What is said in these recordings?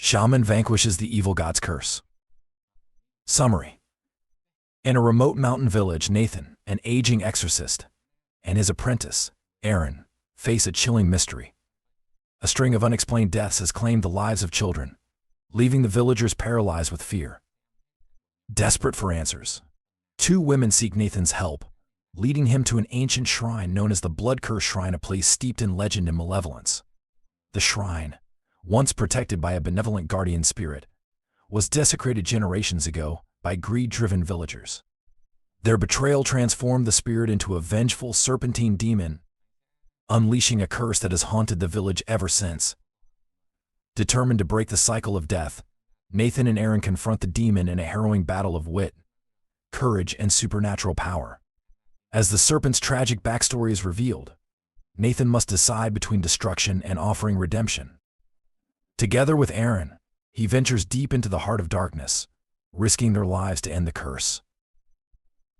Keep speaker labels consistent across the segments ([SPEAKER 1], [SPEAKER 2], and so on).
[SPEAKER 1] Shaman Vanquishes the Evil God's Curse. Summary. In a remote mountain village, Nathan, an aging exorcist, and his apprentice, Aaron, face a chilling mystery. A string of unexplained deaths has claimed the lives of children, leaving the villagers paralyzed with fear. Desperate for answers, two women seek Nathan's help, leading him to an ancient shrine known as the Blood Curse Shrine, a place steeped in legend and malevolence. The shrine, once protected by a benevolent guardian spirit, was desecrated generations ago by greed-driven villagers. Their betrayal transformed the spirit into a vengeful serpentine demon, unleashing a curse that has haunted the village ever since. Determined to break the cycle of death, Nathan and Aaron confront the demon in a harrowing battle of wit, courage, and supernatural power. As the serpent's tragic backstory is revealed, Nathan must decide between destruction and offering redemption. Together with Aaron, he ventures deep into the heart of darkness, risking their lives to end the curse.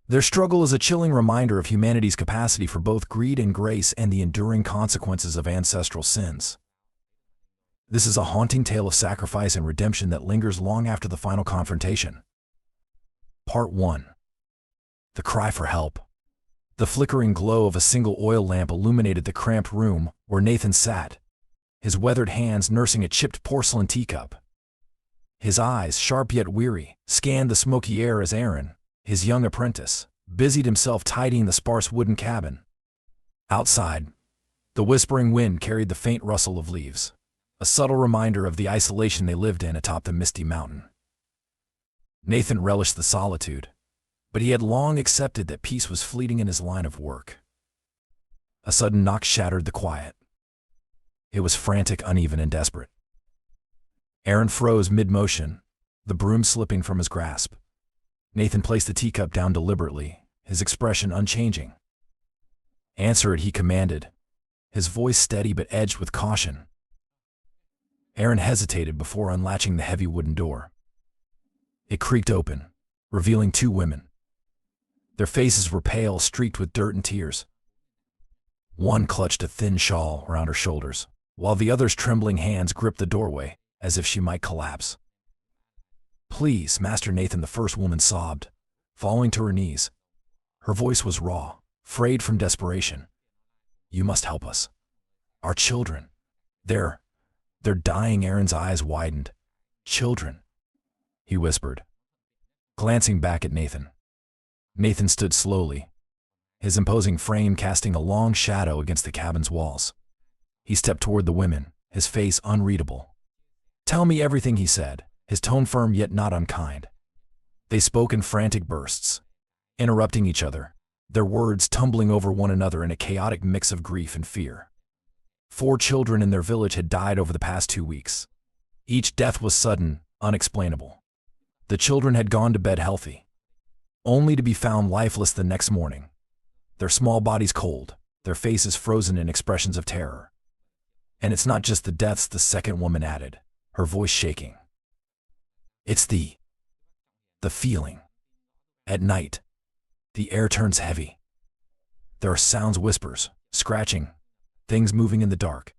[SPEAKER 1] Their struggle is a chilling reminder of humanity's capacity for both greed and grace and the enduring consequences of ancestral sins. This is a haunting tale of sacrifice and redemption that lingers long after the final confrontation. Part 1. The Cry for Help. The flickering glow of a single oil lamp illuminated the cramped room where Nathan sat, his weathered hands nursing a chipped porcelain teacup. His eyes, sharp yet weary, scanned the smoky air as Aaron, his young apprentice, busied himself tidying the sparse wooden cabin. Outside, the whispering wind carried the faint rustle of leaves, a subtle reminder of the isolation they lived in atop the misty mountain. Nathan relished the solitude, but he had long accepted that peace was fleeting in his line of work. A sudden knock shattered the quiet. It was frantic, uneven, and desperate. Aaron froze mid-motion, the broom slipping from his grasp. Nathan placed the teacup down deliberately, his expression unchanging. "Answer it," he commanded, his voice steady but edged with caution. Aaron hesitated before unlatching the heavy wooden door. It creaked open, revealing two women. Their faces were pale, streaked with dirt and tears. One clutched a thin shawl around her shoulders, while the other's trembling hands gripped the doorway, as if she might collapse. "Please, Master Nathan," the first woman sobbed, falling to her knees. Her voice was raw, frayed from desperation. "You must help us. Our children. They're dying." Aaron's eyes widened. "Children," he whispered, glancing back at Nathan. Nathan stood slowly, his imposing frame casting a long shadow against the cabin's walls. He stepped toward the women, his face unreadable. "Tell me everything," he said, his tone firm yet not unkind. They spoke in frantic bursts, interrupting each other, their words tumbling over one another in a chaotic mix of grief and fear. 4 children in their village had died over the past 2 weeks. Each death was sudden, unexplainable. The children had gone to bed healthy, only to be found lifeless the next morning, their small bodies cold, their faces frozen in expressions of terror. "And it's not just the deaths," the second woman added, her voice shaking. "It's the feeling. At night, the air turns heavy. There are sounds, whispers, scratching, things moving in the dark."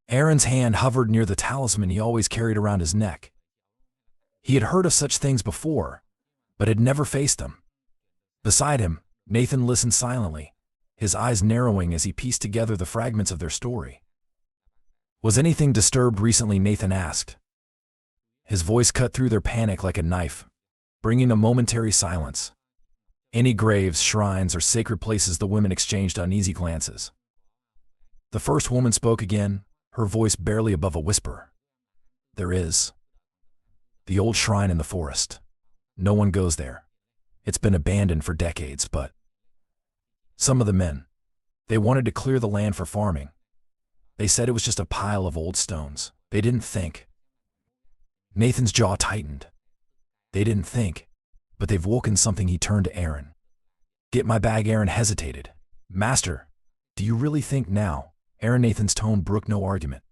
[SPEAKER 1] Aaron's hand hovered near the talisman he always carried around his neck. He had heard of such things before, but had never faced them. Beside him, Nathan listened silently, his eyes narrowing as he pieced together the fragments of their story. "Was anything disturbed recently?" Nathan asked. His voice cut through their panic like a knife, bringing a momentary silence. "Any graves, shrines, or sacred places?" The women exchanged uneasy glances. The first woman spoke again, her voice barely above a whisper. "There is. The old shrine in the forest. No one goes there. It's been abandoned for decades, but some of the men, they wanted to clear the land for farming. They said it was just a pile of old stones. They didn't think." Nathan's jaw tightened. They didn't think, but they've woken something. He turned to Aaron. "Get my bag." Aaron hesitated. "Master, do you really think now?" Aaron. Nathan's tone brooked no argument.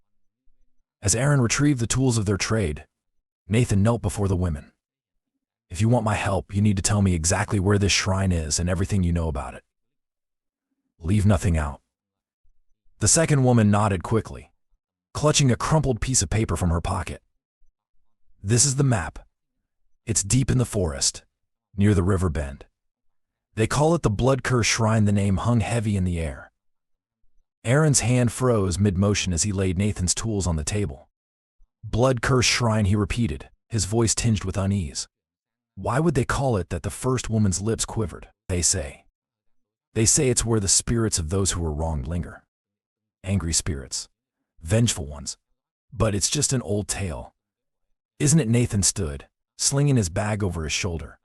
[SPEAKER 1] As Aaron retrieved the tools of their trade, Nathan knelt before the women. "If you want my help, you need to tell me exactly where this shrine is and everything you know about it. Leave nothing out." The second woman nodded quickly, clutching a crumpled piece of paper from her pocket. This is the map. It's deep in the forest, near the river bend. They call it the Blood Curse Shrine. The name hung heavy in the air. Aaron's hand froze mid-motion as he laid Nathan's tools on the table. Blood Curse Shrine, he repeated, his voice tinged with unease. Why would they call it that? The first woman's lips quivered. They say it's where the spirits of those who were wronged linger. Angry spirits. Vengeful ones. But it's just an old tale. Isn't it? Nathan stood, slinging his bag over his shoulder.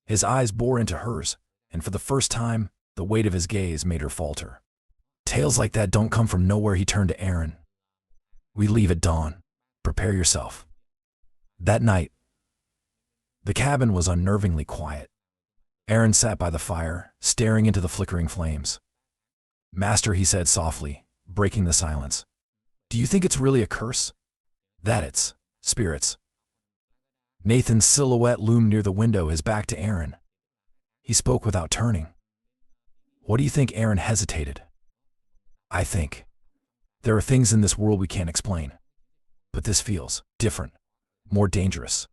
[SPEAKER 1] His eyes bore into hers, and for the first time, the weight of his gaze made her falter. Tales like that don't come from nowhere. He turned to Aaron. We leave at dawn. Prepare yourself. That night, the cabin was unnervingly quiet. Aaron sat by the fire, staring into the flickering flames. Master, he said softly, breaking the silence. Do you think it's really a curse? That it's spirits? Nathan's silhouette loomed near the window, his back to Aaron. He spoke without turning. What do you think? Aaron hesitated. I think there are things in this world we can't explain. But this feels different, more dangerous.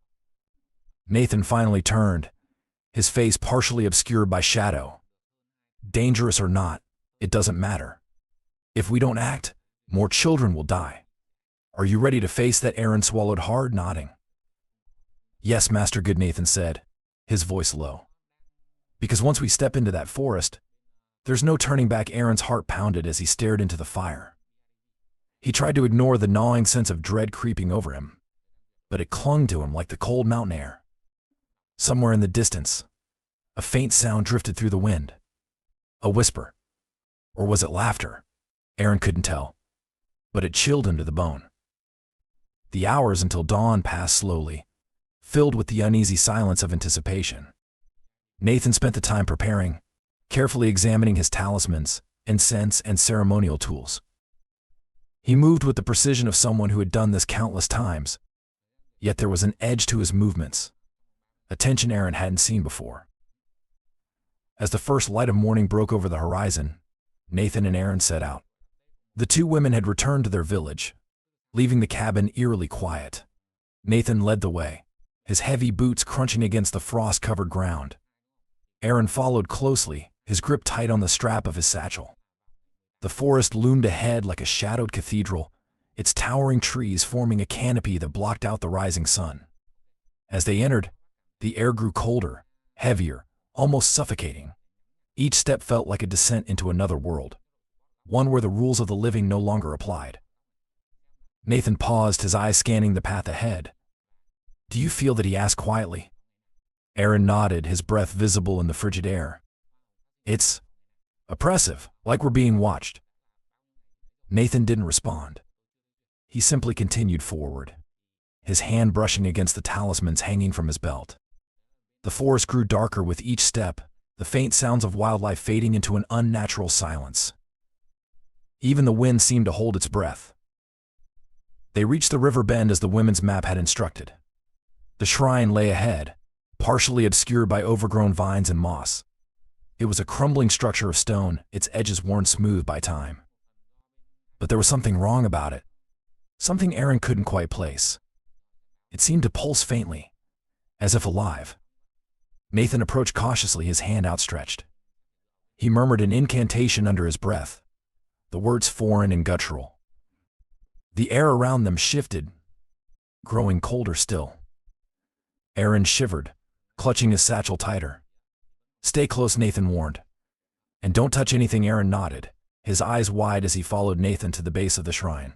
[SPEAKER 1] Nathan finally turned, his face partially obscured by shadow. Dangerous or not, it doesn't matter. If we don't act, more children will die. Are you ready to face that? Aaron swallowed hard, nodding. Yes, Master. Good, Nathan said, his voice low. Because once we step into that forest, there's no turning back. Aaron's heart pounded as he stared into the fire. He tried to ignore the gnawing sense of dread creeping over him, but it clung to him like the cold mountain air. Somewhere in the distance, a faint sound drifted through the wind. A whisper. Or was it laughter? Aaron couldn't tell, but it chilled him to the bone. The hours until dawn passed slowly, filled with the uneasy silence of anticipation. Nathan spent the time preparing, carefully examining his talismans, incense, and ceremonial tools. He moved with the precision of someone who had done this countless times, yet there was an edge to his movements, a tension Aaron hadn't seen before. As the first light of morning broke over the horizon, Nathan and Aaron set out. The two women had returned to their village, leaving the cabin eerily quiet. Nathan led the way, his heavy boots crunching against the frost-covered ground. Aaron followed closely, his grip tight on the strap of his satchel. The forest loomed ahead like a shadowed cathedral, its towering trees forming a canopy that blocked out the rising sun. As they entered, the air grew colder, heavier, almost suffocating. Each step felt like a descent into another world, one where the rules of the living no longer applied. Nathan paused, his eyes scanning the path ahead. Do you feel that? He asked quietly. Aaron nodded, his breath visible in the frigid air. It's oppressive, like we're being watched. Nathan didn't respond. He simply continued forward, his hand brushing against the talismans hanging from his belt. The forest grew darker with each step, the faint sounds of wildlife fading into an unnatural silence. Even the wind seemed to hold its breath. They reached the river bend as the women's map had instructed. The shrine lay ahead, partially obscured by overgrown vines and moss. It was a crumbling structure of stone, its edges worn smooth by time. But there was something wrong about it, something Aaron couldn't quite place. It seemed to pulse faintly, as if alive. Nathan approached cautiously, his hand outstretched. He murmured an incantation under his breath, the words foreign and guttural. The air around them shifted, growing colder still. Aaron shivered, clutching his satchel tighter. Stay close, Nathan warned. And don't touch anything. Aaron nodded, his eyes wide as he followed Nathan to the base of the shrine.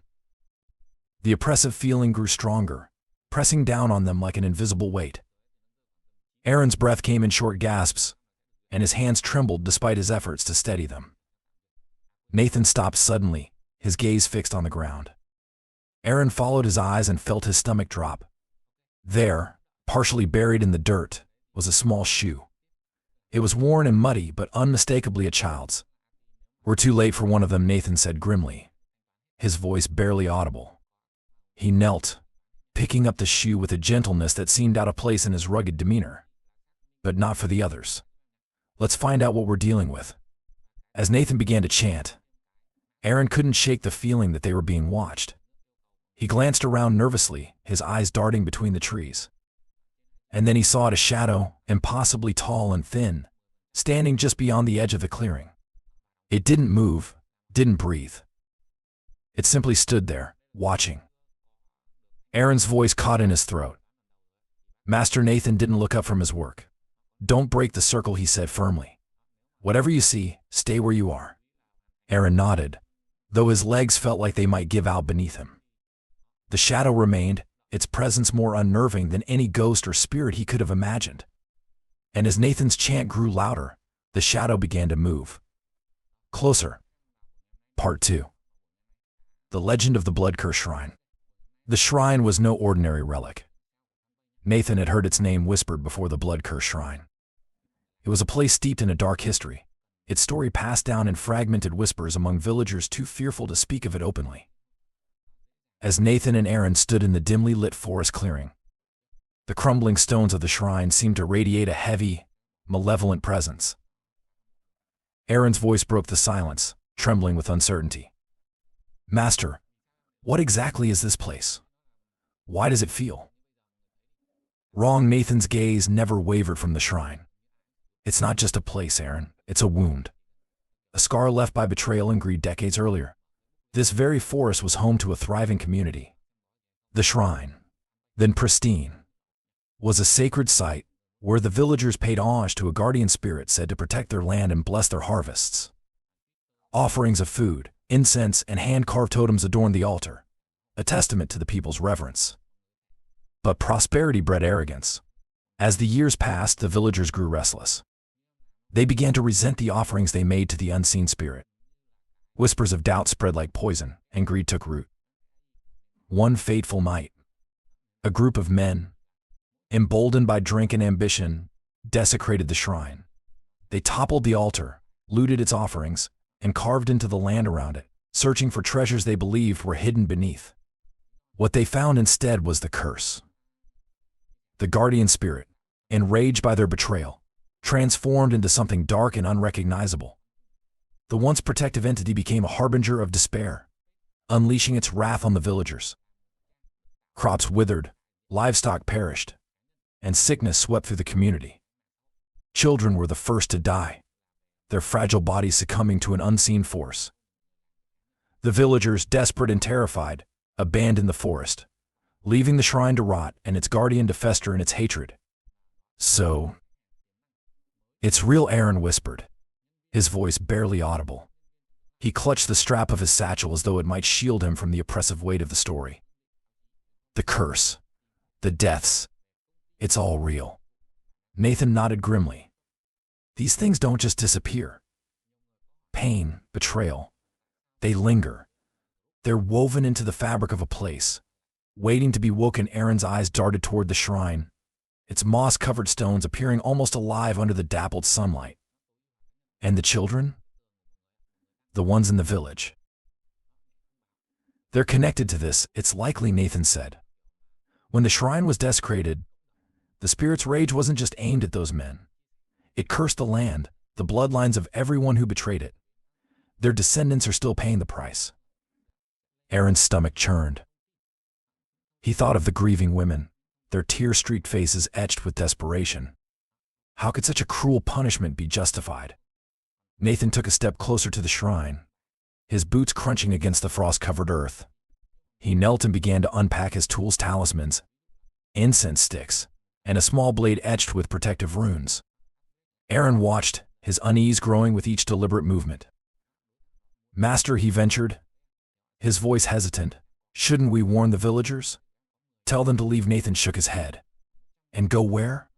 [SPEAKER 1] The oppressive feeling grew stronger, pressing down on them like an invisible weight. Aaron's breath came in short gasps, and his hands trembled despite his efforts to steady them. Nathan stopped suddenly, his gaze fixed on the ground. Aaron followed his eyes and felt his stomach drop. There, partially buried in the dirt, was a small shoe. It was worn and muddy, but unmistakably a child's. We're too late for one of them, Nathan said grimly, his voice barely audible. He knelt, picking up the shoe with a gentleness that seemed out of place in his rugged demeanor. But not for the others. Let's find out what we're dealing with. As Nathan began to chant, Aaron couldn't shake the feeling that they were being watched. He glanced around nervously, his eyes darting between the trees. And then he saw a shadow, impossibly tall and thin, standing just beyond the edge of the clearing. It didn't move, didn't breathe. It simply stood there, watching. Aaron's voice caught in his throat. Master Nathan didn't look up from his work. "Don't break the circle," he said firmly. "Whatever you see, stay where you are." Aaron nodded, though his legs felt like they might give out beneath him. The shadow remained, its presence more unnerving than any ghost or spirit he could have imagined. And as Nathan's chant grew louder, the shadow began to move. Closer. Part 2. The Legend of the Blood-Cursed Shrine. The shrine was no ordinary relic. Nathan had heard its name whispered before. The Blood-Cursed Shrine. It was a place steeped in a dark history, its story passed down in fragmented whispers among villagers too fearful to speak of it openly. As Nathan and Aaron stood in the dimly lit forest clearing, the crumbling stones of the shrine seemed to radiate a heavy, malevolent presence. Aaron's voice broke the silence, trembling with uncertainty. "Master, what exactly is this place? Why does it feel wrong?" Nathan's gaze never wavered from the shrine. "It's not just a place, Aaron. It's a wound. A scar left by betrayal and greed decades earlier. This very forest was home to a thriving community. The shrine, then pristine, was a sacred site where the villagers paid homage to a guardian spirit said to protect their land and bless their harvests. Offerings of food, incense, and hand-carved totems adorned the altar, a testament to the people's reverence. But prosperity bred arrogance. As the years passed, the villagers grew restless. They began to resent the offerings they made to the unseen spirit. Whispers of doubt spread like poison, and greed took root. One fateful night, a group of men, emboldened by drink and ambition, desecrated the shrine. They toppled the altar, looted its offerings, and carved into the land around it, searching for treasures they believed were hidden beneath. What they found instead was the curse. The guardian spirit, enraged by their betrayal, transformed into something dark and unrecognizable. The once protective entity became a harbinger of despair, unleashing its wrath on the villagers. Crops withered, livestock perished, and sickness swept through the community. Children were the first to die, their fragile bodies succumbing to an unseen force. The villagers, desperate and terrified, abandoned the forest, leaving the shrine to rot and its guardian to fester in its hatred. "So, it's real," Aaron whispered, his voice barely audible. He clutched the strap of his satchel as though it might shield him from the oppressive weight of the story. "The curse, the deaths, it's all real." Nathan nodded grimly. "These things don't just disappear. Pain, betrayal, they linger. They're woven into the fabric of a place, waiting to be woken." Aaron's eyes darted toward the shrine, its moss-covered stones appearing almost alive under the dappled sunlight. "And the children? The ones in the village? They're connected to this, it's likely," Nathan said. "When the shrine was desecrated, the spirit's rage wasn't just aimed at those men. It cursed the land, the bloodlines of everyone who betrayed it. Their descendants are still paying the price." Aaron's stomach churned. He thought of the grieving women, their tear-streaked faces etched with desperation. How could such a cruel punishment be justified? Nathan took a step closer to the shrine, his boots crunching against the frost-covered earth. He knelt and began to unpack his tools, talismans, incense sticks, and a small blade etched with protective runes. Aaron watched, his unease growing with each deliberate movement. "Master," he ventured, his voice hesitant, "shouldn't we warn the villagers? Tell them to leave?" Nathan shook his head. "And go where?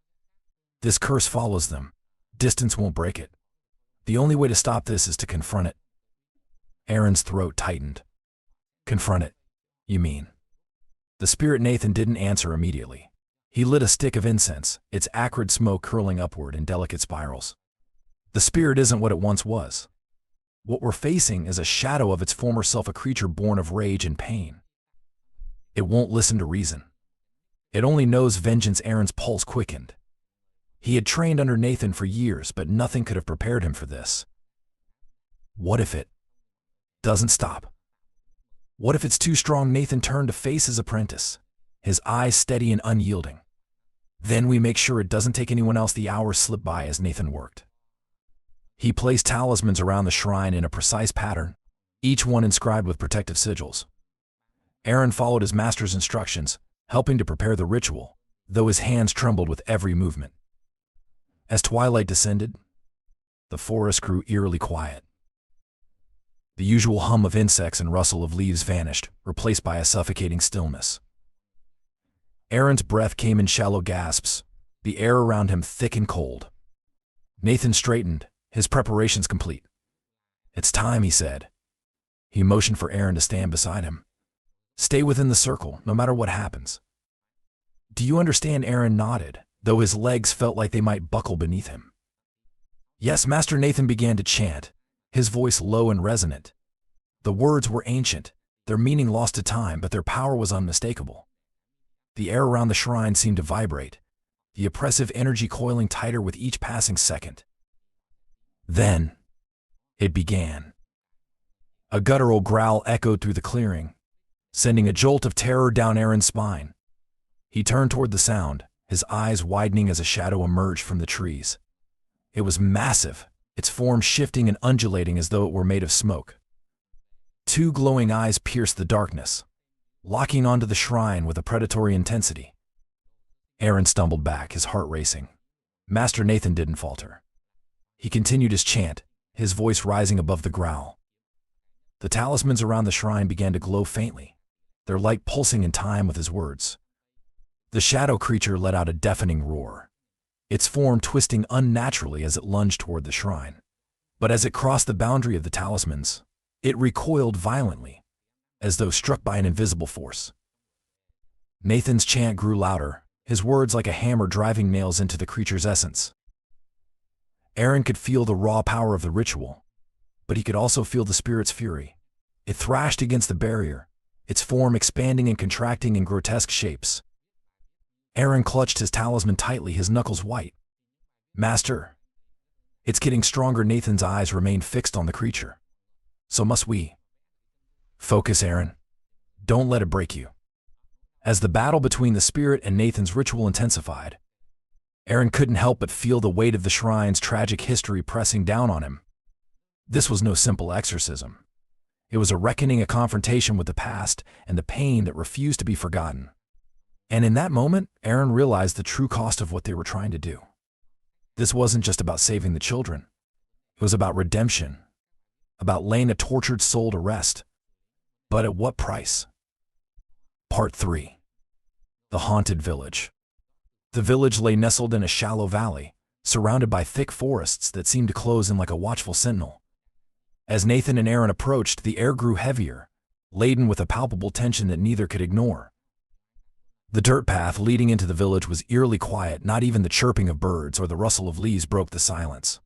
[SPEAKER 1] This curse follows them. Distance won't break it. The only way to stop this is to confront it." Aaron's throat tightened. "Confront it, you mean?" The spirit Nathan didn't answer immediately. He lit a stick of incense, its acrid smoke curling upward in delicate spirals. "The spirit isn't what it once was. What we're facing is a shadow of its former self, a creature born of rage and pain. It won't listen to reason. It only knows vengeance." Aaron's pulse quickened. He had trained under Nathan for years, but nothing could have prepared him for this. What if it doesn't stop? What if it's too strong? Nathan turned to face his apprentice, his eyes steady and unyielding. Then we make sure it doesn't take anyone else. The hours slipped by as Nathan worked. He placed talismans around the shrine in a precise pattern, each one inscribed with protective sigils. Aaron followed his master's instructions, helping to prepare the ritual, though his hands trembled with every movement. As twilight descended, the forest grew eerily quiet. The usual hum of insects and rustle of leaves vanished, replaced by a suffocating stillness. Aaron's breath came in shallow gasps, the air around him thick and cold. Nathan straightened, his preparations complete. "It's time," he said. He motioned for Aaron to stand beside him. "Stay within the circle, no matter what happens." "Do you understand?" Aaron nodded, though his legs felt like they might buckle beneath him. "Yes, Master." Nathan began to chant, his voice low and resonant. The words were ancient, their meaning lost to time, but their power was unmistakable. The air around the shrine seemed to vibrate, the oppressive energy coiling tighter with each passing second. Then, it began. A guttural growl echoed through the clearing, sending a jolt of terror down Aaron's spine. He turned toward the sound, his eyes widening as a shadow emerged from the trees. It was massive, its form shifting and undulating as though it were made of smoke. Two glowing eyes pierced the darkness, locking onto the shrine with a predatory intensity. Aaron stumbled back, his heart racing. Master Nathan didn't falter. He continued his chant, his voice rising above the growl. The talismans around the shrine began to glow faintly, their light pulsing in time with his words. The shadow creature let out a deafening roar, its form twisting unnaturally as it lunged toward the shrine. But as it crossed the boundary of the talismans, it recoiled violently, as though struck by an invisible force. Nathan's chant grew louder, his words like a hammer driving nails into the creature's essence. Aaron could feel the raw power of the ritual, but he could also feel the spirit's fury. It thrashed against the barrier, its form expanding and contracting in grotesque shapes. Aaron clutched his talisman tightly, his knuckles white. "Master, it's getting stronger." Nathan's eyes remained fixed on the creature. "So must we." "Focus, Aaron. Don't let it break you." As the battle between the spirit and Nathan's ritual intensified, Aaron couldn't help but feel the weight of the shrine's tragic history pressing down on him. This was no simple exorcism. It was a reckoning, a confrontation with the past and the pain that refused to be forgotten. And in that moment, Aaron realized the true cost of what they were trying to do. This wasn't just about saving the children. It was about redemption, about laying a tortured soul to rest. But at what price? Part 3. The Haunted Village. The village lay nestled in a shallow valley, surrounded by thick forests that seemed to close in like a watchful sentinel. As Nathan and Aaron approached, the air grew heavier, laden with a palpable tension that neither could ignore. The dirt path leading into the village was eerily quiet. Not even the chirping of birds or the rustle of leaves broke the silence.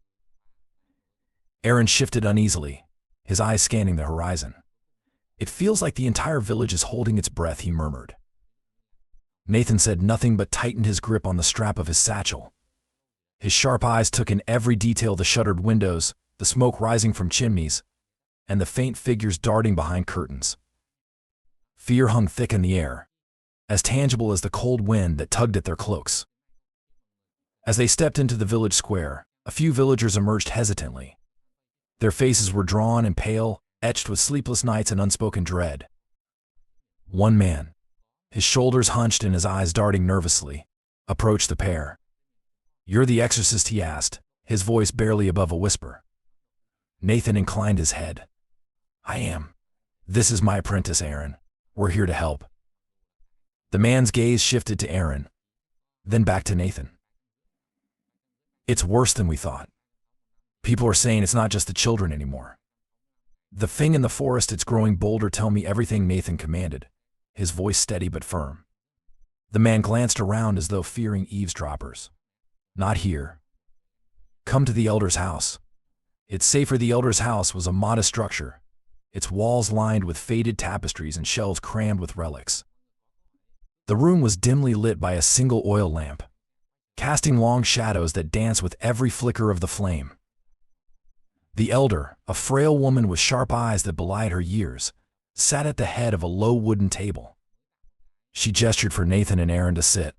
[SPEAKER 1] Aaron shifted uneasily, his eyes scanning the horizon. "It feels like the entire village is holding its breath," he murmured. Nathan said nothing but tightened his grip on the strap of his satchel. His sharp eyes took in every detail: the shuttered windows, the smoke rising from chimneys, and the faint figures darting behind curtains. Fear hung thick in the air, as tangible as the cold wind that tugged at their cloaks. As they stepped into the village square, a few villagers emerged hesitantly. Their faces were drawn and pale, etched with sleepless nights and unspoken dread. One man, his shoulders hunched and his eyes darting nervously, approached the pair. "You're the exorcist?" he asked, his voice barely above a whisper. Nathan inclined his head. "I am. This is my apprentice, Aaron. We're here to help." The man's gaze shifted to Aaron, then back to Nathan. "It's worse than we thought. People are saying it's not just the children anymore. The thing in the forest, it's growing bolder." "Tell me everything," Nathan commanded, his voice steady but firm. The man glanced around as though fearing eavesdroppers. "Not here. Come to the elder's house. It's safer." The elder's house was a modest structure, its walls lined with faded tapestries and shelves crammed with relics. The room was dimly lit by a single oil lamp, casting long shadows that danced with every flicker of the flame. The elder, a frail woman with sharp eyes that belied her years, sat at the head of a low wooden table. She gestured for Nathan and Aaron to sit.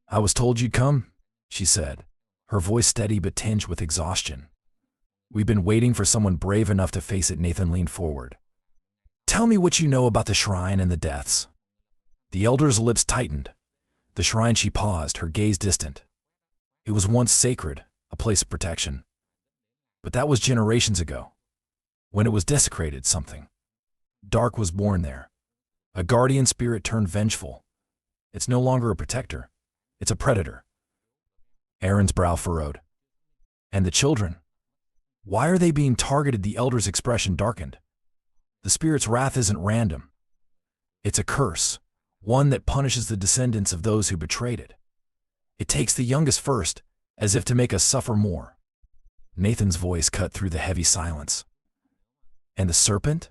[SPEAKER 1] "I was told you'd come," she said, her voice steady but tinged with exhaustion. "We've been waiting for someone brave enough to face it." Nathan leaned forward. "Tell me what you know about the shrine and the deaths." The elder's lips tightened. The shrine, she paused, her gaze distant. It was once sacred, a place of protection. But that was generations ago. When it was desecrated, something dark was born there. A guardian spirit turned vengeful. It's no longer a protector. It's a predator. Aaron's brow furrowed. "And the children? Why are they being targeted?" The elder's expression darkened. "The spirit's wrath isn't random. It's a curse, one that punishes the descendants of those who betrayed it. It takes the youngest first, as if to make us suffer more." Nathan's voice cut through the heavy silence. "And the serpent?"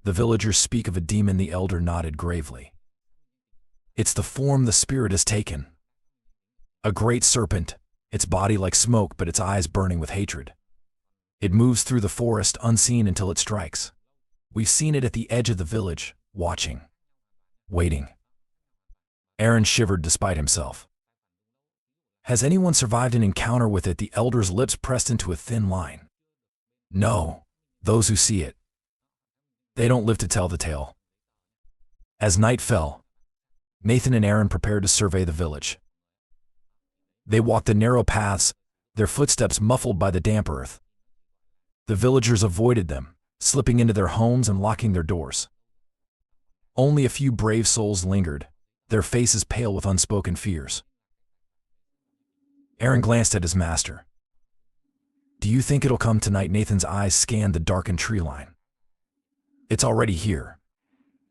[SPEAKER 1] "The villagers speak of a demon." The elder nodded gravely. "It's the form the spirit has taken. A great serpent, its body like smoke but its eyes burning with hatred. It moves through the forest unseen until it strikes. We've seen it at the edge of the village, watching, waiting." Aaron shivered despite himself. "Has anyone survived an encounter with it?" The elder's lips pressed into a thin line. "No, those who see it. They don't live to tell the tale." As night fell, Nathan and Aaron prepared to survey the village. They walked the narrow paths, their footsteps muffled by the damp earth. The villagers avoided them, slipping into their homes and locking their doors. Only a few brave souls lingered, their faces pale with unspoken fears. Aaron glanced at his master. "Do you think it'll come tonight?" Nathan's eyes scanned the darkened tree line. "It's already here.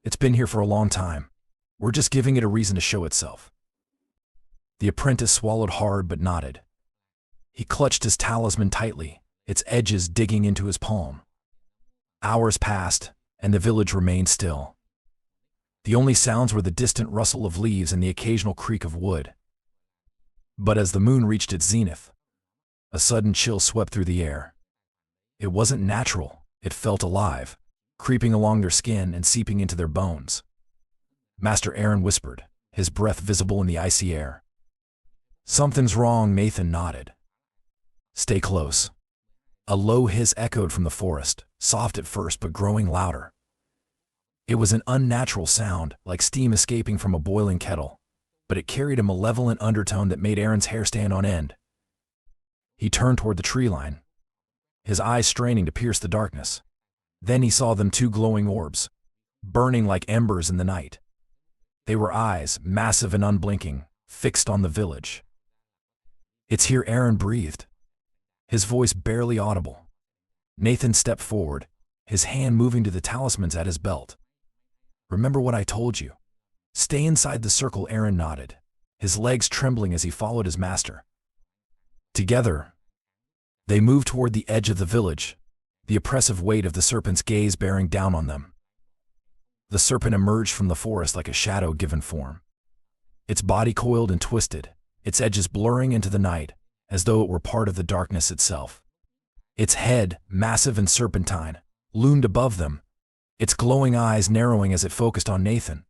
[SPEAKER 1] It's been here for a long time. We're just giving it a reason to show itself." The apprentice swallowed hard but nodded. He clutched his talisman tightly, its edges digging into his palm. Hours passed, and the village remained still. The only sounds were the distant rustle of leaves and the occasional creak of wood. But as the moon reached its zenith, a sudden chill swept through the air. It wasn't natural, it felt alive, creeping along their skin and seeping into their bones. Master Aaron whispered, his breath visible in the icy air. "Something's wrong." Nathan nodded. "Stay close." A low hiss echoed from the forest, soft at first but growing louder. It was an unnatural sound, like steam escaping from a boiling kettle, but it carried a malevolent undertone that made Aaron's hair stand on end. He turned toward the tree line, his eyes straining to pierce the darkness. Then he saw them, two glowing orbs, burning like embers in the night. They were eyes, massive and unblinking, fixed on the village. "It's here," Aaron breathed, his voice barely audible. Nathan stepped forward, his hand moving to the talismans at his belt. "Remember what I told you. Stay inside the circle." Aaron nodded, his legs trembling as he followed his master. Together, they moved toward the edge of the village, the oppressive weight of the serpent's gaze bearing down on them. The serpent emerged from the forest like a shadow given form. Its body coiled and twisted, its edges blurring into the night, as though it were part of the darkness itself. Its head, massive and serpentine, loomed above them, its glowing eyes narrowing as it focused on Nathan.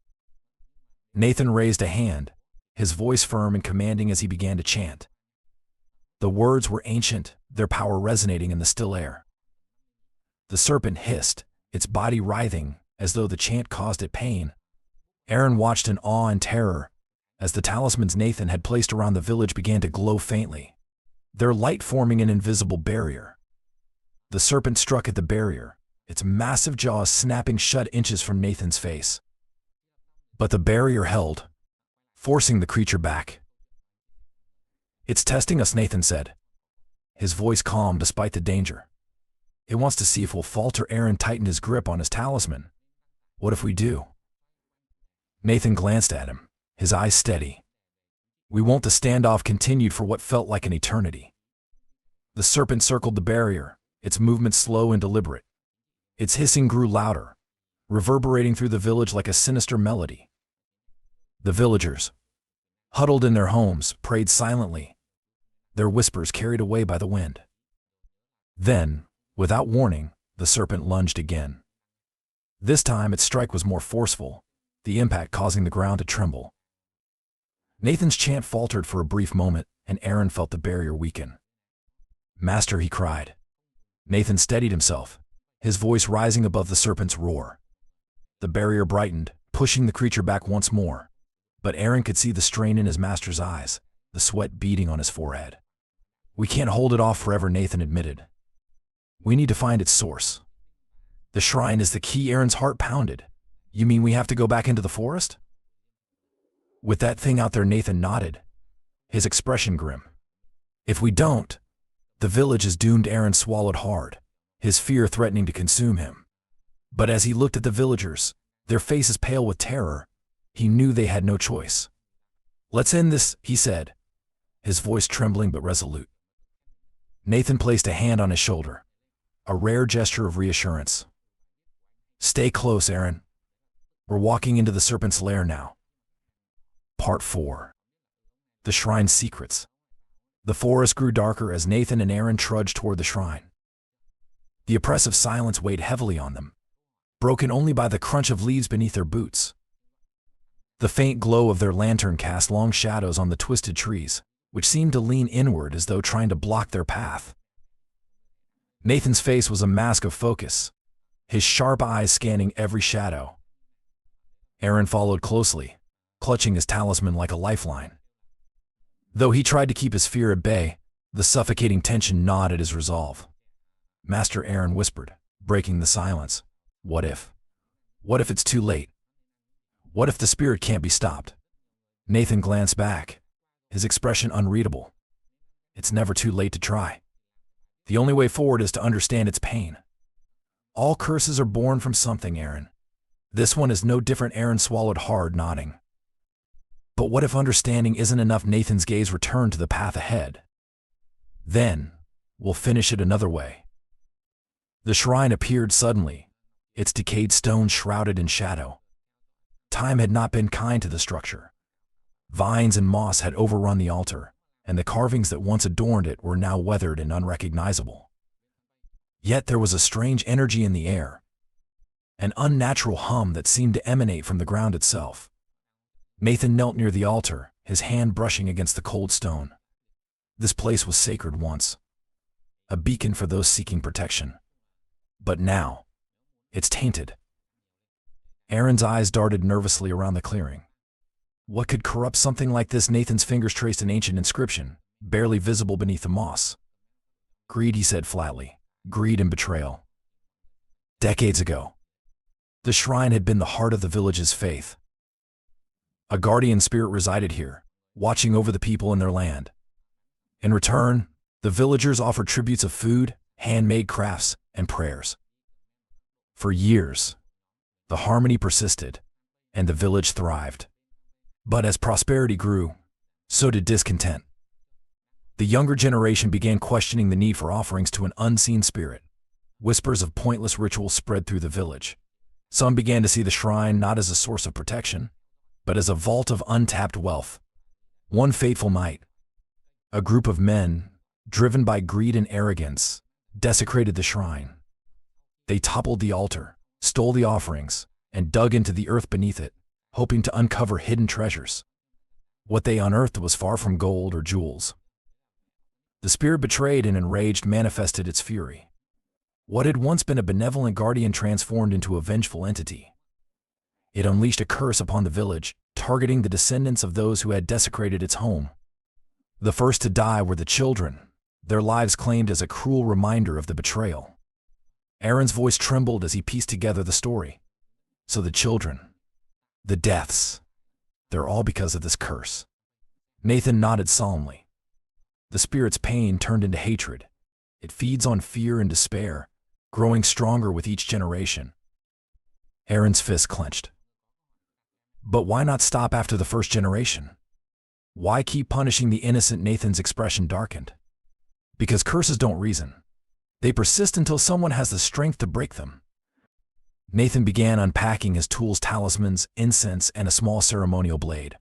[SPEAKER 1] Nathan raised a hand, his voice firm and commanding as he began to chant. The words were ancient, their power resonating in the still air. The serpent hissed, its body writhing, as though the chant caused it pain. Aaron watched in awe and terror, as the talismans Nathan had placed around the village began to glow faintly, their light forming an invisible barrier. The serpent struck at the barrier, its massive jaws snapping shut inches from Nathan's face. But the barrier held, forcing the creature back. "It's testing us," Nathan said, his voice calm despite the danger. "It wants to see if we'll falter." Aaron tightened his grip on his talisman. "What if we do?" Nathan glanced at him, his eyes steady. "We won't." The standoff continued for what felt like an eternity. The serpent circled the barrier, its movements slow and deliberate. Its hissing grew louder, reverberating through the village like a sinister melody. The villagers, huddled in their homes, prayed silently, their whispers carried away by the wind. Then, without warning, the serpent lunged again. This time its strike was more forceful, the impact causing the ground to tremble. Nathan's chant faltered for a brief moment, and Aaron felt the barrier weaken. "Master," he cried. Nathan steadied himself, his voice rising above the serpent's roar. The barrier brightened, pushing the creature back once more, but Aaron could see the strain in his master's eyes, the sweat beading on his forehead. "We can't hold it off forever," Nathan admitted. "We need to find its source." "The shrine is the key," Aaron's heart pounded. "You mean we have to go back into the forest?" "With that thing out there," Nathan nodded, his expression grim. "If we don't, the village is doomed." Aaron swallowed hard, his fear threatening to consume him. But as he looked at the villagers, their faces pale with terror, he knew they had no choice. "Let's end this," he said, his voice trembling but resolute. Nathan placed a hand on his shoulder, a rare gesture of reassurance. "Stay close, Aaron. We're walking into the serpent's lair now." Part 4. The Shrine's Secrets. The forest grew darker as Nathan and Aaron trudged toward the shrine. The oppressive silence weighed heavily on them, broken only by the crunch of leaves beneath their boots. The faint glow of their lantern cast long shadows on the twisted trees, which seemed to lean inward as though trying to block their path. Nathan's face was a mask of focus, his sharp eyes scanning every shadow. Aaron followed closely, clutching his talisman like a lifeline. Though he tried to keep his fear at bay, the suffocating tension gnawed at his resolve. "Master," Aaron whispered, breaking the silence. "What if? What if it's too late? What if the spirit can't be stopped?" Nathan glanced back, his expression unreadable. "It's never too late to try. The only way forward is to understand its pain. All curses are born from something, Aaron. This one is no different." Aaron swallowed hard, nodding. "But what if understanding isn't enough?" Nathan's gaze returned to the path ahead. "Then, we'll finish it another way." The shrine appeared suddenly, its decayed stones shrouded in shadow. Time had not been kind to the structure. Vines and moss had overrun the altar, and the carvings that once adorned it were now weathered and unrecognizable. Yet there was a strange energy in the air, an unnatural hum that seemed to emanate from the ground itself. Nathan knelt near the altar, his hand brushing against the cold stone. This place was sacred once, a beacon for those seeking protection. But now, it's tainted. Aaron's eyes darted nervously around the clearing. What could corrupt something like this? Nathan's fingers traced an ancient inscription, barely visible beneath the moss. "Greed," he said flatly. "Greed and betrayal." Decades ago, the shrine had been the heart of the village's faith. A guardian spirit resided here, watching over the people and their land. In return, the villagers offered tributes of food, handmade crafts, and prayers. For years, the harmony persisted, and the village thrived. But as prosperity grew, so did discontent. The younger generation began questioning the need for offerings to an unseen spirit. Whispers of pointless rituals spread through the village. Some began to see the shrine not as a source of protection, but as a vault of untapped wealth. One fateful night, a group of men, driven by greed and arrogance, desecrated the shrine. They toppled the altar, stole the offerings, and dug into the earth beneath it, hoping to uncover hidden treasures. What they unearthed was far from gold or jewels. The spirit, betrayed and enraged, manifested its fury. What had once been a benevolent guardian transformed into a vengeful entity. It unleashed a curse upon the village, targeting the descendants of those who had desecrated its home. The first to die were the children, their lives claimed as a cruel reminder of the betrayal. Aaron's voice trembled as he pieced together the story. So the children, the deaths, they're all because of this curse. Nathan nodded solemnly. The spirit's pain turned into hatred. It feeds on fear and despair, growing stronger with each generation. Aaron's fist clenched. But why not stop after the first generation? Why keep punishing the innocent? Nathan's expression darkened. Because curses don't reason. They persist until someone has the strength to break them. Nathan began unpacking his tools, talismans, incense, and a small ceremonial blade.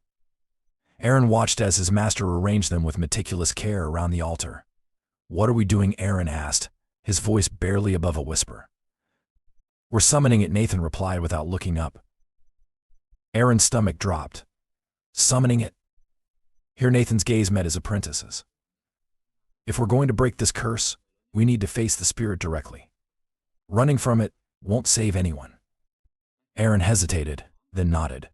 [SPEAKER 1] Aaron watched as his master arranged them with meticulous care around the altar. "What are we doing?" Aaron asked, his voice barely above a whisper. "We're summoning it," Nathan replied without looking up. Aaron's stomach dropped. "Summoning it?" Here Nathan's gaze met his apprentice's. "If we're going to break this curse, we need to face the spirit directly. Running from it won't save anyone." Aaron hesitated, then nodded.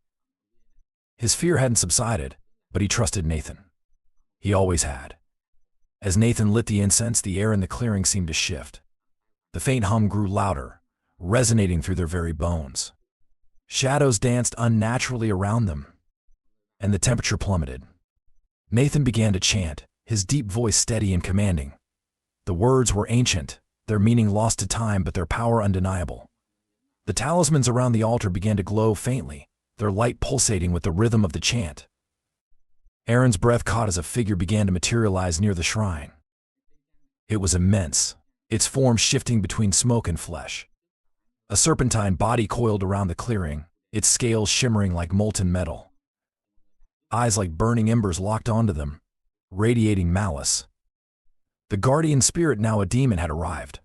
[SPEAKER 1] His fear hadn't subsided, but he trusted Nathan. He always had. As Nathan lit the incense, the air in the clearing seemed to shift. The faint hum grew louder, resonating through their very bones. Shadows danced unnaturally around them, and the temperature plummeted. Nathan began to chant, his deep voice steady and commanding. The words were ancient, their meaning lost to time, but their power undeniable. The talismans around the altar began to glow faintly, their light pulsating with the rhythm of the chant. Aaron's breath caught as a figure began to materialize near the shrine. It was immense, its form shifting between smoke and flesh. A serpentine body coiled around the clearing, its scales shimmering like molten metal. Eyes like burning embers locked onto them, radiating malice. The guardian spirit, now a demon, had arrived.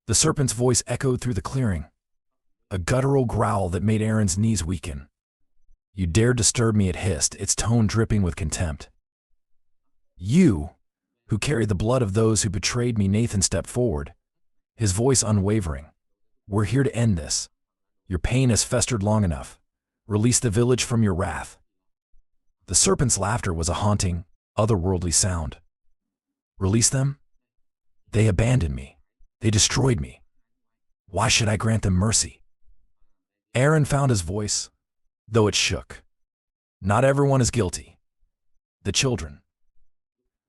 [SPEAKER 1] The serpent's voice echoed through the clearing, a guttural growl that made Aaron's knees weaken. "You dare disturb me," it hissed, its tone dripping with contempt. "You, who carry the blood of those who betrayed me," Nathan stepped forward, his voice unwavering. "We're here to end this. Your pain has festered long enough. Release the village from your wrath." The serpent's laughter was a haunting, otherworldly sound. "Release them? They abandoned me. They destroyed me. Why should I grant them mercy?" Aaron found his voice, though it shook. "Not everyone is guilty. The children.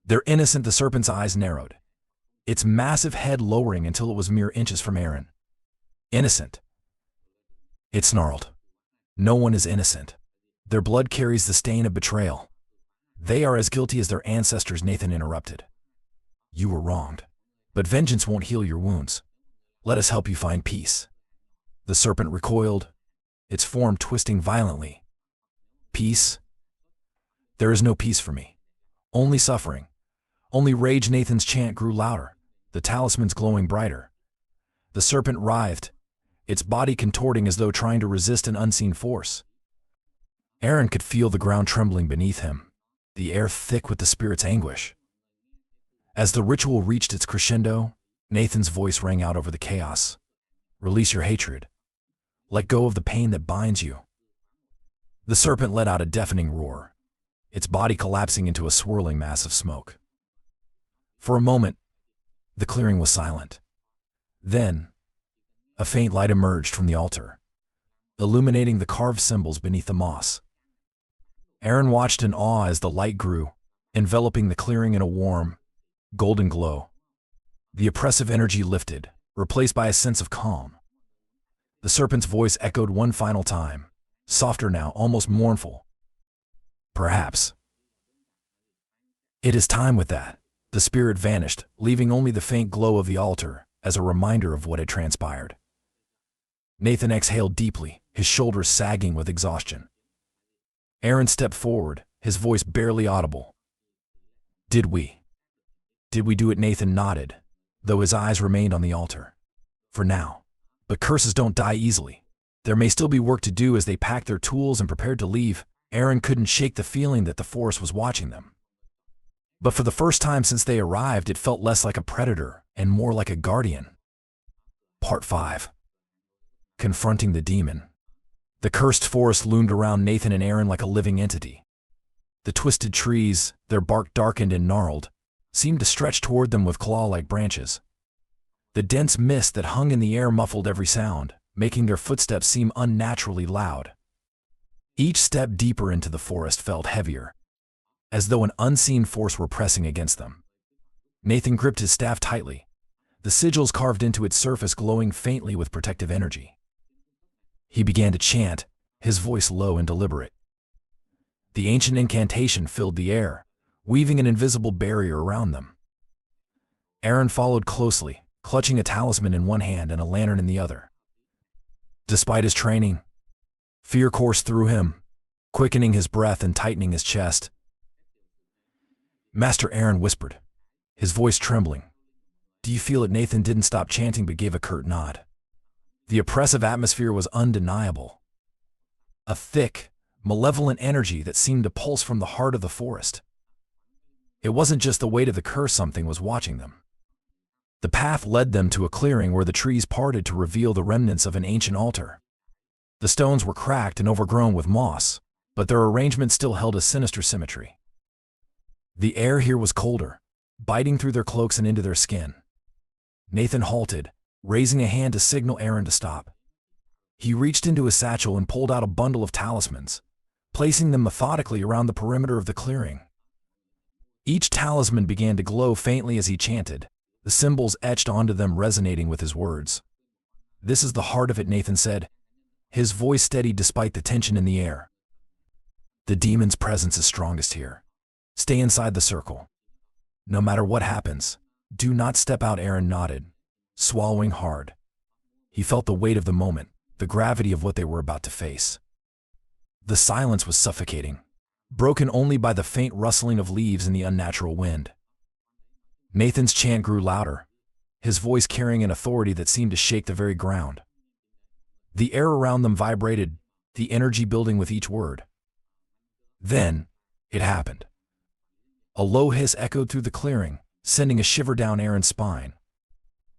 [SPEAKER 1] They're innocent." The serpent's eyes narrowed, its massive head lowering until it was mere inches from Aaron. "Innocent?" It snarled. "No one is innocent. Their blood carries the stain of betrayal. They are as guilty as their ancestors." Nathan interrupted. "You were wronged, but vengeance won't heal your wounds. Let us help you find peace." The serpent recoiled, its form twisting violently. "Peace? There is no peace for me. Only suffering. Only rage." Nathan's chant grew louder, the talismans glowing brighter. The serpent writhed, its body contorting as though trying to resist an unseen force. Aaron could feel the ground trembling beneath him, the air thick with the spirit's anguish. As the ritual reached its crescendo, Nathan's voice rang out over the chaos. "Release your hatred. Let go of the pain that binds you." The serpent let out a deafening roar, its body collapsing into a swirling mass of smoke. For a moment, the clearing was silent. Then, a faint light emerged from the altar, illuminating the carved symbols beneath the moss. Aaron watched in awe as the light grew, enveloping the clearing in a warm, golden glow. The oppressive energy lifted, replaced by a sense of calm. The serpent's voice echoed one final time, softer now, almost mournful. "Perhaps. It is time." With that, the spirit vanished, leaving only the faint glow of the altar as a reminder of what had transpired. Nathan exhaled deeply, his shoulders sagging with exhaustion. Aaron stepped forward, his voice barely audible. Did we do it?" Nathan nodded, though his eyes remained on the altar. "For now. But curses don't die easily. There may still be work to do." As they packed their tools and prepared to leave, Aaron couldn't shake the feeling that the forest was watching them. But for the first time since they arrived, it felt less like a predator and more like a guardian. Part 5. Confronting the demon. The cursed forest loomed around Nathan and Aaron like a living entity. The twisted trees, their bark darkened and gnarled, seemed to stretch toward them with claw-like branches. The dense mist that hung in the air muffled every sound, making their footsteps seem unnaturally loud. Each step deeper into the forest felt heavier, as though an unseen force were pressing against them. Nathan gripped his staff tightly, the sigils carved into its surface glowing faintly with protective energy. He began to chant, his voice low and deliberate. The ancient incantation filled the air, weaving an invisible barrier around them. Aaron followed closely, clutching a talisman in one hand and a lantern in the other. Despite his training, fear coursed through him, quickening his breath and tightening his chest. "Master," Aaron whispered, his voice trembling. "Do you feel it?" Nathan didn't stop chanting but gave a curt nod. The oppressive atmosphere was undeniable. A thick, malevolent energy that seemed to pulse from the heart of the forest. It wasn't just the weight of the curse, something was watching them. The path led them to a clearing where the trees parted to reveal the remnants of an ancient altar. The stones were cracked and overgrown with moss, but their arrangement still held a sinister symmetry. The air here was colder, biting through their cloaks and into their skin. Nathan halted, raising a hand to signal Aaron to stop. He reached into his satchel and pulled out a bundle of talismans, placing them methodically around the perimeter of the clearing. Each talisman began to glow faintly as he chanted, the symbols etched onto them resonating with his words. "This is the heart of it," Nathan said, his voice steady despite the tension in the air. "The demon's presence is strongest here. Stay inside the circle. No matter what happens, do not step out." Aaron nodded, swallowing hard. He felt the weight of the moment, the gravity of what they were about to face. The silence was suffocating, broken only by the faint rustling of leaves in the unnatural wind. Nathan's chant grew louder, his voice carrying an authority that seemed to shake the very ground. The air around them vibrated, the energy building with each word. Then, it happened. A low hiss echoed through the clearing, sending a shiver down Aaron's spine.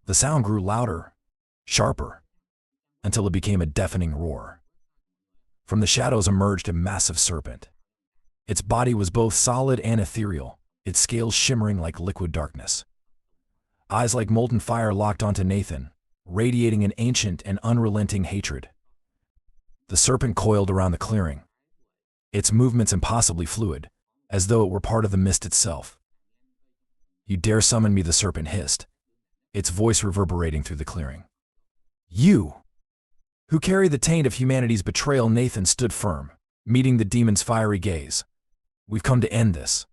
[SPEAKER 1] The sound grew louder, sharper, until it became a deafening roar. From the shadows emerged a massive serpent. Its body was both solid and ethereal, its scales shimmering like liquid darkness. Eyes like molten fire locked onto Nathan, radiating an ancient and unrelenting hatred. The serpent coiled around the clearing, its movements impossibly fluid, as though it were part of the mist itself. "You dare summon me?" the serpent hissed, its voice reverberating through the clearing. "You, who carry the taint of humanity's betrayal." Nathan stood firm, meeting the demon's fiery gaze. "We've come to end this.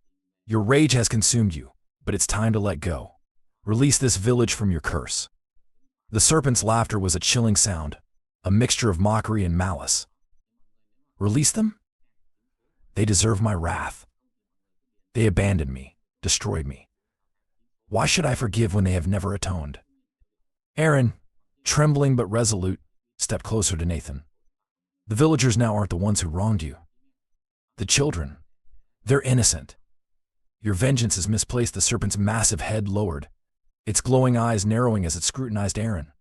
[SPEAKER 1] Your rage has consumed you, but it's time to let go. Release this village from your curse." The serpent's laughter was a chilling sound, a mixture of mockery and malice. "Release them? They deserve my wrath. They abandoned me, destroyed me. Why should I forgive when they have never atoned?" Aaron, trembling but resolute, stepped closer to Nathan. "The villagers now aren't the ones who wronged you. The children, they're innocent. Your vengeance is misplaced." The serpent's massive head lowered, its glowing eyes narrowing as it scrutinized Aaron.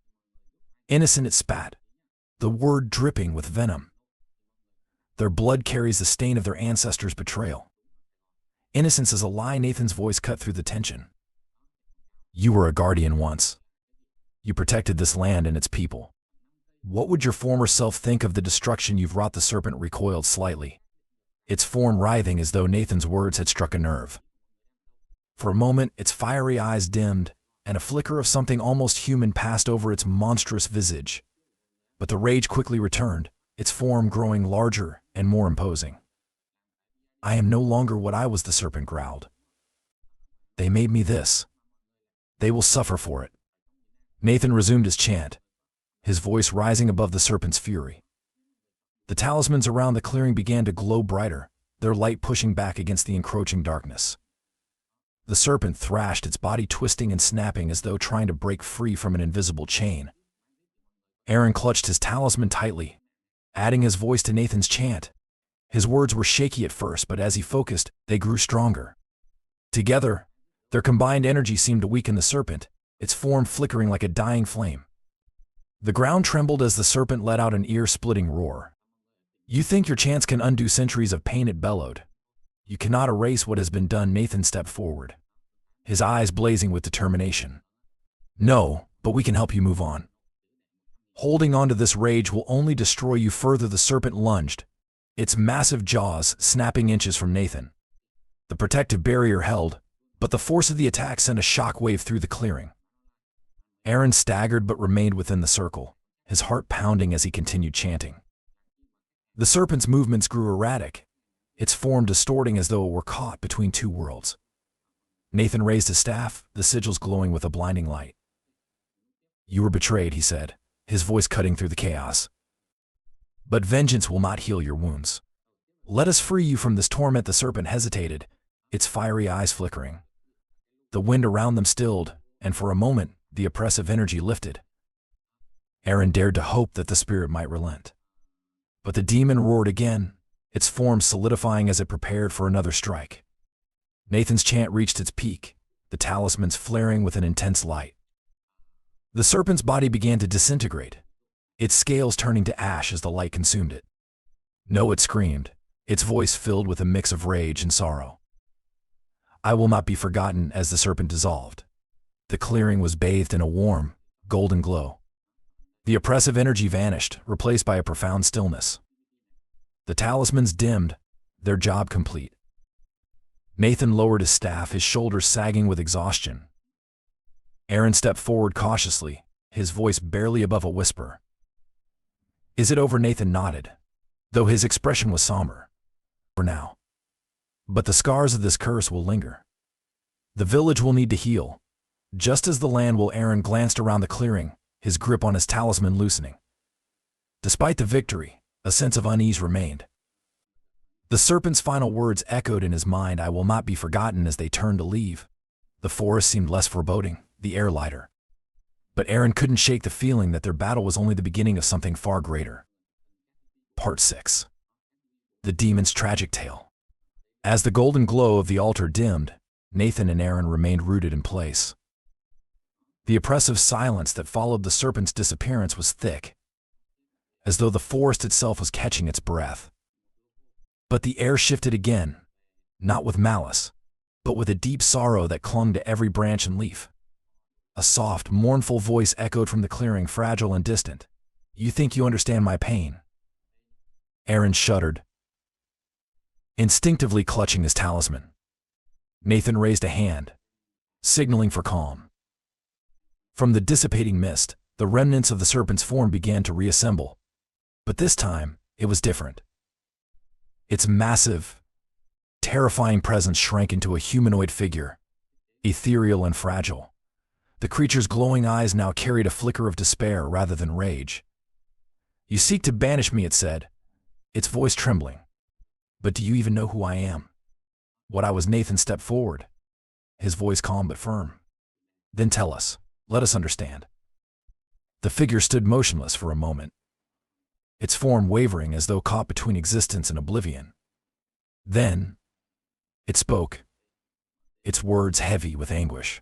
[SPEAKER 1] "Innocent," it spat, the word dripping with venom. "Their blood carries the stain of their ancestors' betrayal. Innocence is a lie." Nathan's voice cut through the tension. "You were a guardian once. You protected this land and its people. What would your former self think of the destruction you've wrought?" The serpent recoiled slightly, its form writhing as though Nathan's words had struck a nerve. For a moment, its fiery eyes dimmed, and a flicker of something almost human passed over its monstrous visage. But the rage quickly returned, its form growing larger and more imposing. "I am no longer what I was," the serpent growled. "They made me this. They will suffer for it." Nathan resumed his chant, his voice rising above the serpent's fury. The talismans around the clearing began to glow brighter, their light pushing back against the encroaching darkness. The serpent thrashed, its body twisting and snapping as though trying to break free from an invisible chain. Aaron clutched his talisman tightly, adding his voice to Nathan's chant. His words were shaky at first, but as he focused, they grew stronger. Together, their combined energy seemed to weaken the serpent, its form flickering like a dying flame. The ground trembled as the serpent let out an ear-splitting roar. "You think your chants can undo centuries of pain?" it bellowed. "You cannot erase what has been done." Nathan stepped forward, his eyes blazing with determination. "No, but we can help you move on. Holding on to this rage will only destroy you further." The serpent lunged, its massive jaws snapping inches from Nathan. The protective barrier held, but the force of the attack sent a shock wave through the clearing. Aaron staggered but remained within the circle, his heart pounding as he continued chanting. The serpent's movements grew erratic, its form distorting as though it were caught between two worlds. Nathan raised his staff, the sigils glowing with a blinding light. "You were betrayed," he said, his voice cutting through the chaos. "But vengeance will not heal your wounds. Let us free you from this torment." The serpent hesitated, its fiery eyes flickering. The wind around them stilled, and for a moment, the oppressive energy lifted. Aaron dared to hope that the spirit might relent. But the demon roared again, its form solidifying as it prepared for another strike. Nathan's chant reached its peak, the talismans flaring with an intense light. The serpent's body began to disintegrate, its scales turning to ash as the light consumed it. "No," it screamed, its voice filled with a mix of rage and sorrow. "I will not be forgotten," as the serpent dissolved. The clearing was bathed in a warm, golden glow. The oppressive energy vanished, replaced by a profound stillness. The talismans dimmed, their job complete. Nathan lowered his staff, his shoulders sagging with exhaustion. Aaron stepped forward cautiously, his voice barely above a whisper. "Is it over?" Nathan nodded, though his expression was somber. "For now. But the scars of this curse will linger. The village will need to heal, just as the land will." Aaron glanced around the clearing, his grip on his talisman loosening. Despite the victory, a sense of unease remained. The serpent's final words echoed in his mind, "I will not be forgotten," as they turned to leave. The forest seemed less foreboding, the air lighter. But Aaron couldn't shake the feeling that their battle was only the beginning of something far greater. Part 6. The Demon's Tragic Tale. As the golden glow of the altar dimmed, Nathan and Aaron remained rooted in place. The oppressive silence that followed the serpent's disappearance was thick, as though the forest itself was catching its breath. But the air shifted again, not with malice, but with a deep sorrow that clung to every branch and leaf. A soft, mournful voice echoed from the clearing, fragile and distant. "You think you understand my pain?" Aaron shuddered, instinctively clutching his talisman. Nathan raised a hand, signaling for calm. From the dissipating mist, the remnants of the serpent's form began to reassemble. But this time, it was different. Its massive, terrifying presence shrank into a humanoid figure, ethereal and fragile. The creature's glowing eyes now carried a flicker of despair rather than rage. "You seek to banish me," it said, its voice trembling. "But do you even know who I am? What I was?" Nathan stepped forward, his voice calm but firm. "Then tell us. Let us understand." The figure stood motionless for a moment, its form wavering as though caught between existence and oblivion. Then, it spoke, its words heavy with anguish.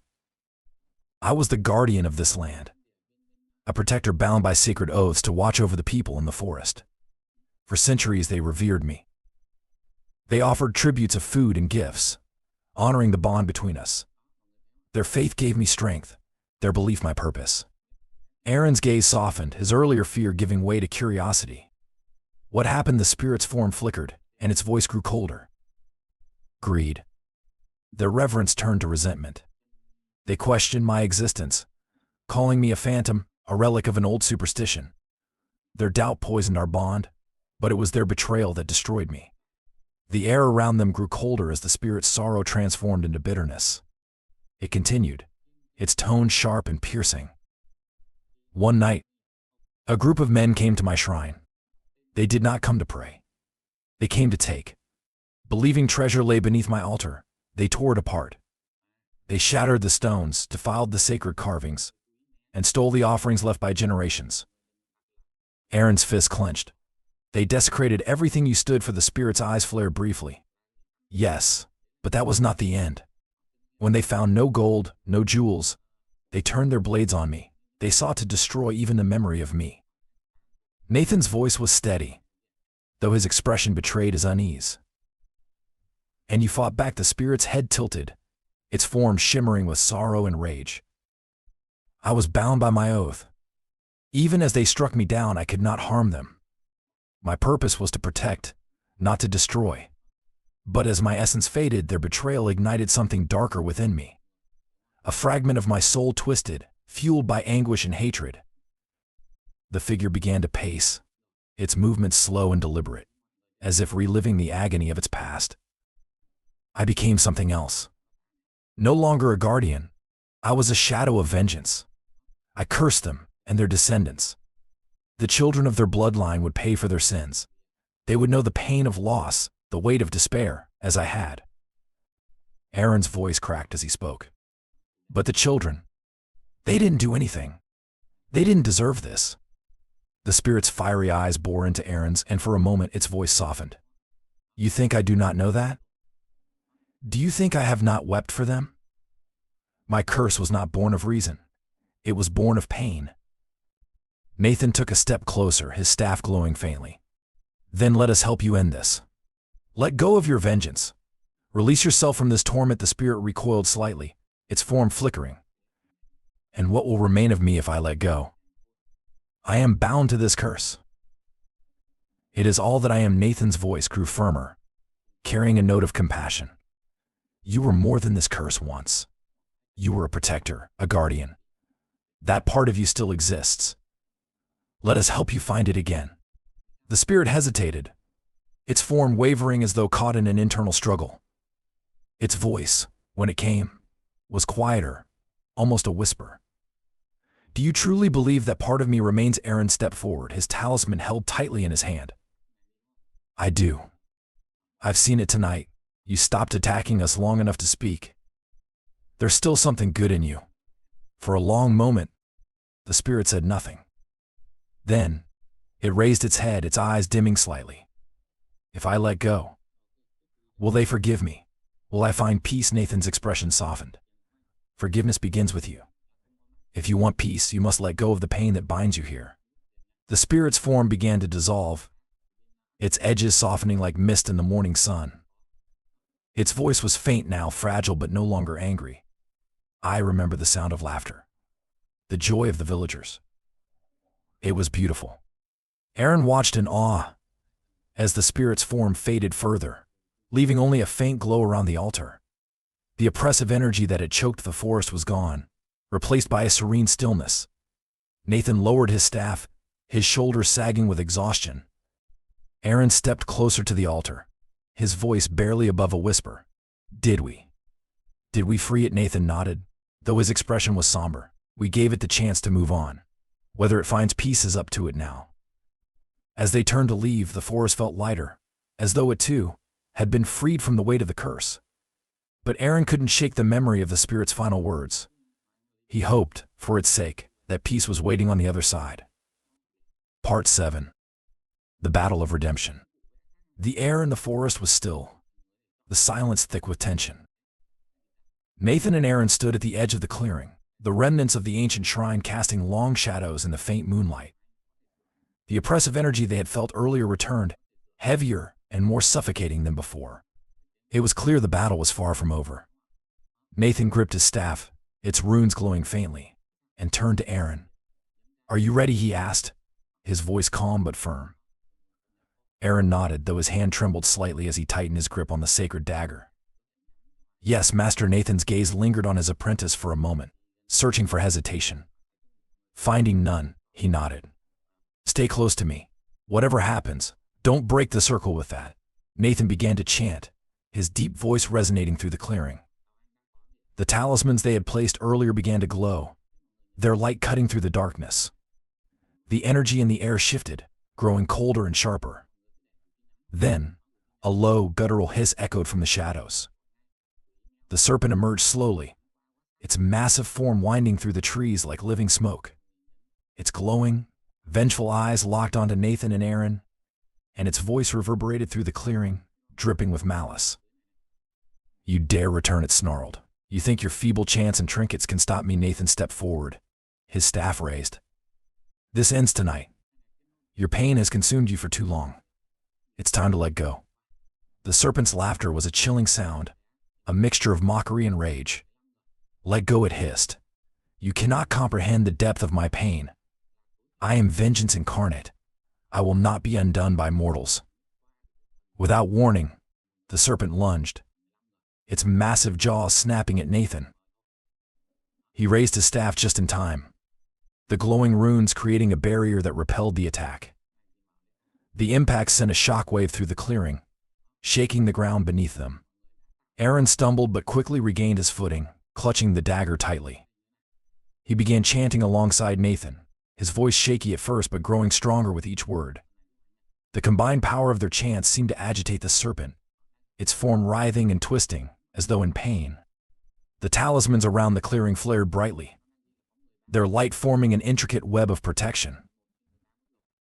[SPEAKER 1] "I was the guardian of this land, a protector bound by sacred oaths to watch over the people in the forest. For centuries they revered me. They offered tributes of food and gifts, honoring the bond between us. Their faith gave me strength, their belief my purpose." Aaron's gaze softened, his earlier fear giving way to curiosity. "What happened?" The spirit's form flickered, and its voice grew colder. "Greed." Their reverence turned to resentment. They questioned my existence, calling me a phantom, a relic of an old superstition. Their doubt poisoned our bond, but it was their betrayal that destroyed me. The air around them grew colder as the spirit's sorrow transformed into bitterness. It continued, its tone sharp and piercing. "One night, a group of men came to my shrine. They did not come to pray. They came to take. Believing treasure lay beneath my altar, they tore it apart. They shattered the stones, defiled the sacred carvings, and stole the offerings left by generations." Aaron's fist clenched. "They desecrated everything you stood for." The spirit's eyes flared briefly. "Yes, but that was not the end. When they found no gold, no jewels, they turned their blades on me. They sought to destroy even the memory of me." Nathan's voice was steady, though his expression betrayed his unease. "And you fought back?" The spirit's head tilted, its form shimmering with sorrow and rage. "I was bound by my oath. Even as they struck me down, I could not harm them. My purpose was to protect, not to destroy. But as my essence faded, their betrayal ignited something darker within me. A fragment of my soul twisted, fueled by anguish and hatred." The figure began to pace, its movements slow and deliberate, as if reliving the agony of its past. "I became something else. No longer a guardian, I was a shadow of vengeance. I cursed them and their descendants. The children of their bloodline would pay for their sins. They would know the pain of loss, the weight of despair, as I had." Aaron's voice cracked as he spoke. "But the children, they didn't do anything. They didn't deserve this." The spirit's fiery eyes bore into Aaron's, and for a moment its voice softened. You think I do not know that? Do you think I have not wept for them? My curse was not born of reason. It was born of pain. Nathan took a step closer, his staff glowing faintly. Then let us help you end this. Let go of your vengeance. Release yourself from this torment. The spirit recoiled slightly, its form flickering. And what will remain of me if I let go? I am bound to this curse. It is all that I am. Nathan's voice grew firmer, carrying a note of compassion. You were more than this curse once. You were a protector, a guardian. That part of you still exists. Let us help you find it again. The spirit hesitated, its form wavering as though caught in an internal struggle. Its voice, when it came, was quieter, almost a whisper. Do you truly believe that part of me remains? Aaron stepped forward, his talisman held tightly in his hand. I do. I've seen it tonight. You stopped attacking us long enough to speak. There's still something good in you. For a long moment, the spirit said nothing. Then, it raised its head, its eyes dimming slightly. If I let go, will they forgive me? Will I find peace? Nathan's expression softened. Forgiveness begins with you. If you want peace, you must let go of the pain that binds you here. The spirit's form began to dissolve, its edges softening like mist in the morning sun. Its voice was faint now, fragile but no longer angry. I remember the sound of laughter, the joy of the villagers. It was beautiful. Aaron watched in awe as the spirit's form faded further, leaving only a faint glow around the altar. The oppressive energy that had choked the forest was gone, replaced by a serene stillness. Nathan lowered his staff, his shoulders sagging with exhaustion. Aaron stepped closer to the altar, his voice barely above a whisper. Did we? Did we free it? Nathan nodded, though his expression was somber. We gave it the chance to move on. Whether it finds peace is up to it now. As they turned to leave, the forest felt lighter, as though it too had been freed from the weight of the curse. But Aaron couldn't shake the memory of the spirit's final words. He hoped, for its sake, that peace was waiting on the other side. Part 7. The Battle of Redemption. The air in the forest was still, the silence thick with tension. Nathan and Aaron stood at the edge of the clearing, the remnants of the ancient shrine casting long shadows in the faint moonlight. The oppressive energy they had felt earlier returned, heavier and more suffocating than before. It was clear the battle was far from over. Nathan gripped his staff, its runes glowing faintly, and turned to Aaron. Are you ready? He asked, his voice calm but firm. Aaron nodded, though his hand trembled slightly as he tightened his grip on the sacred dagger. Yes, Master. Nathan's gaze lingered on his apprentice for a moment, searching for hesitation. Finding none, he nodded. Stay close to me. Whatever happens, don't break the circle with that. Nathan began to chant, his deep voice resonating through the clearing. The talismans they had placed earlier began to glow, their light cutting through the darkness. The energy in the air shifted, growing colder and sharper. Then, a low, guttural hiss echoed from the shadows. The serpent emerged slowly, its massive form winding through the trees like living smoke. Its glowing, vengeful eyes locked onto Nathan and Aaron, and its voice reverberated through the clearing, dripping with malice. You dare return, it snarled. You think your feeble chants and trinkets can stop me? Nathan stepped forward, his staff raised. This ends tonight. Your pain has consumed you for too long. It's time to let go. The serpent's laughter was a chilling sound, a mixture of mockery and rage. Let go, it hissed. You cannot comprehend the depth of my pain. I am vengeance incarnate. I will not be undone by mortals. Without warning, the serpent lunged, its massive jaws snapping at Nathan. He raised his staff just in time, the glowing runes creating a barrier that repelled the attack. The impact sent a shockwave through the clearing, shaking the ground beneath them. Aaron stumbled but quickly regained his footing, clutching the dagger tightly. He began chanting alongside Nathan, his voice shaky at first but growing stronger with each word. The combined power of their chants seemed to agitate the serpent, its form writhing and twisting, as though in pain. The talismans around the clearing flared brightly, their light forming an intricate web of protection.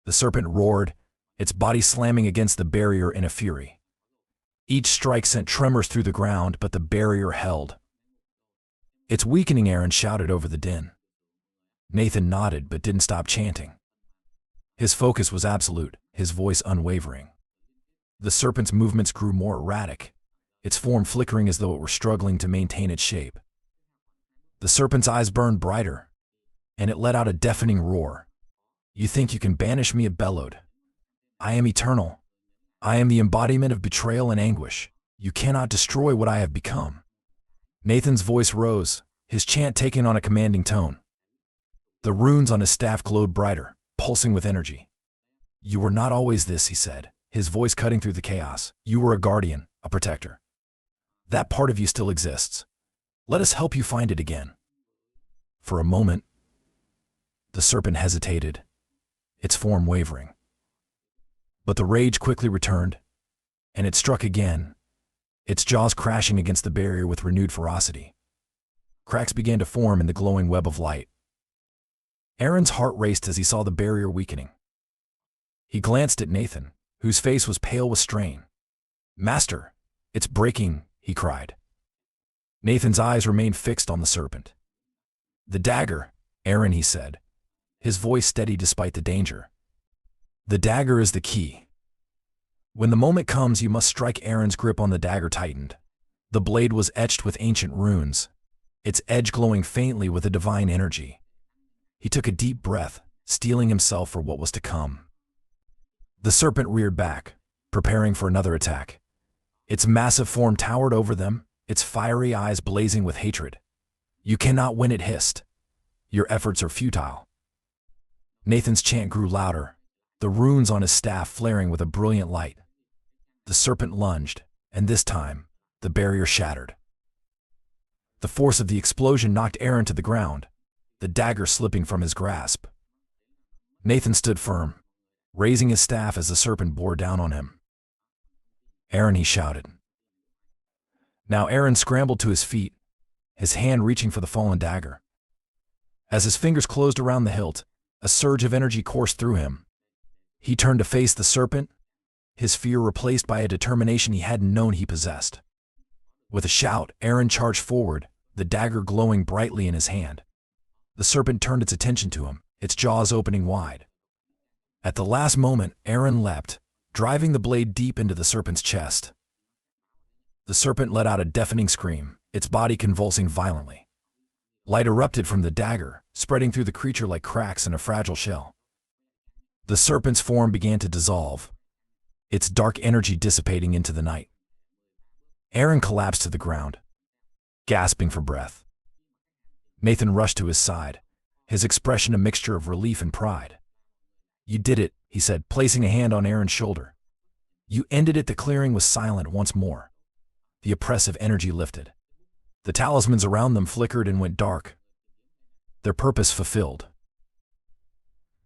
[SPEAKER 1] The serpent roared, its body slamming against the barrier in a fury. Each strike sent tremors through the ground, but the barrier held. "It's weakening," Aaron shouted over the din. Nathan nodded but didn't stop chanting. His focus was absolute, his voice unwavering. The serpent's movements grew more erratic, its form flickering as though it were struggling to maintain its shape. The serpent's eyes burned brighter, and it let out a deafening roar. "You think you can banish me?" it bellowed. "I am eternal. I am the embodiment of betrayal and anguish. You cannot destroy what I have become." Nathan's voice rose, his chant taking on a commanding tone. The runes on his staff glowed brighter, pulsing with energy. "You were not always this," he said, his voice cutting through the chaos. "You were a guardian, a protector. That part of you still exists. Let us help you find it again." For a moment, the serpent hesitated, its form wavering. But the rage quickly returned, and it struck again, its jaws crashing against the barrier with renewed ferocity. Cracks began to form in the glowing web of light. Aaron's heart raced as he saw the barrier weakening. He glanced at Nathan, whose face was pale with strain. "Master, it's breaking," he cried. Nathan's eyes remained fixed on the serpent. "The dagger, Aaron," he said, his voice steady despite the danger. "The dagger is the key. When the moment comes, you must strike." Aaron's grip on the dagger tightened. The blade was etched with ancient runes, its edge glowing faintly with a divine energy. He took a deep breath, steeling himself for what was to come. The serpent reared back, preparing for another attack. Its massive form towered over them, its fiery eyes blazing with hatred. "You cannot win," it hissed. "Your efforts are futile." Nathan's chant grew louder, the runes on his staff flaring with a brilliant light. The serpent lunged, and this time, the barrier shattered. The force of the explosion knocked Aaron to the ground, the dagger slipping from his grasp. Nathan stood firm, raising his staff as the serpent bore down on him. "Aaron," he shouted. Now Aaron scrambled to his feet, his hand reaching for the fallen dagger. As his fingers closed around the hilt, a surge of energy coursed through him. He turned to face the serpent, his fear replaced by a determination he hadn't known he possessed. With a shout, Aaron charged forward, the dagger glowing brightly in his hand. The serpent turned its attention to him, its jaws opening wide. At the last moment, Aaron leapt, driving the blade deep into the serpent's chest. The serpent let out a deafening scream, its body convulsing violently. Light erupted from the dagger, spreading through the creature like cracks in a fragile shell. The serpent's form began to dissolve, its dark energy dissipating into the night. Aaron collapsed to the ground, gasping for breath. Nathan rushed to his side, his expression a mixture of relief and pride. "You did it," he said, placing a hand on Aaron's shoulder. "You ended it." The clearing was silent once more. The oppressive energy lifted. The talismans around them flickered and went dark, their purpose fulfilled.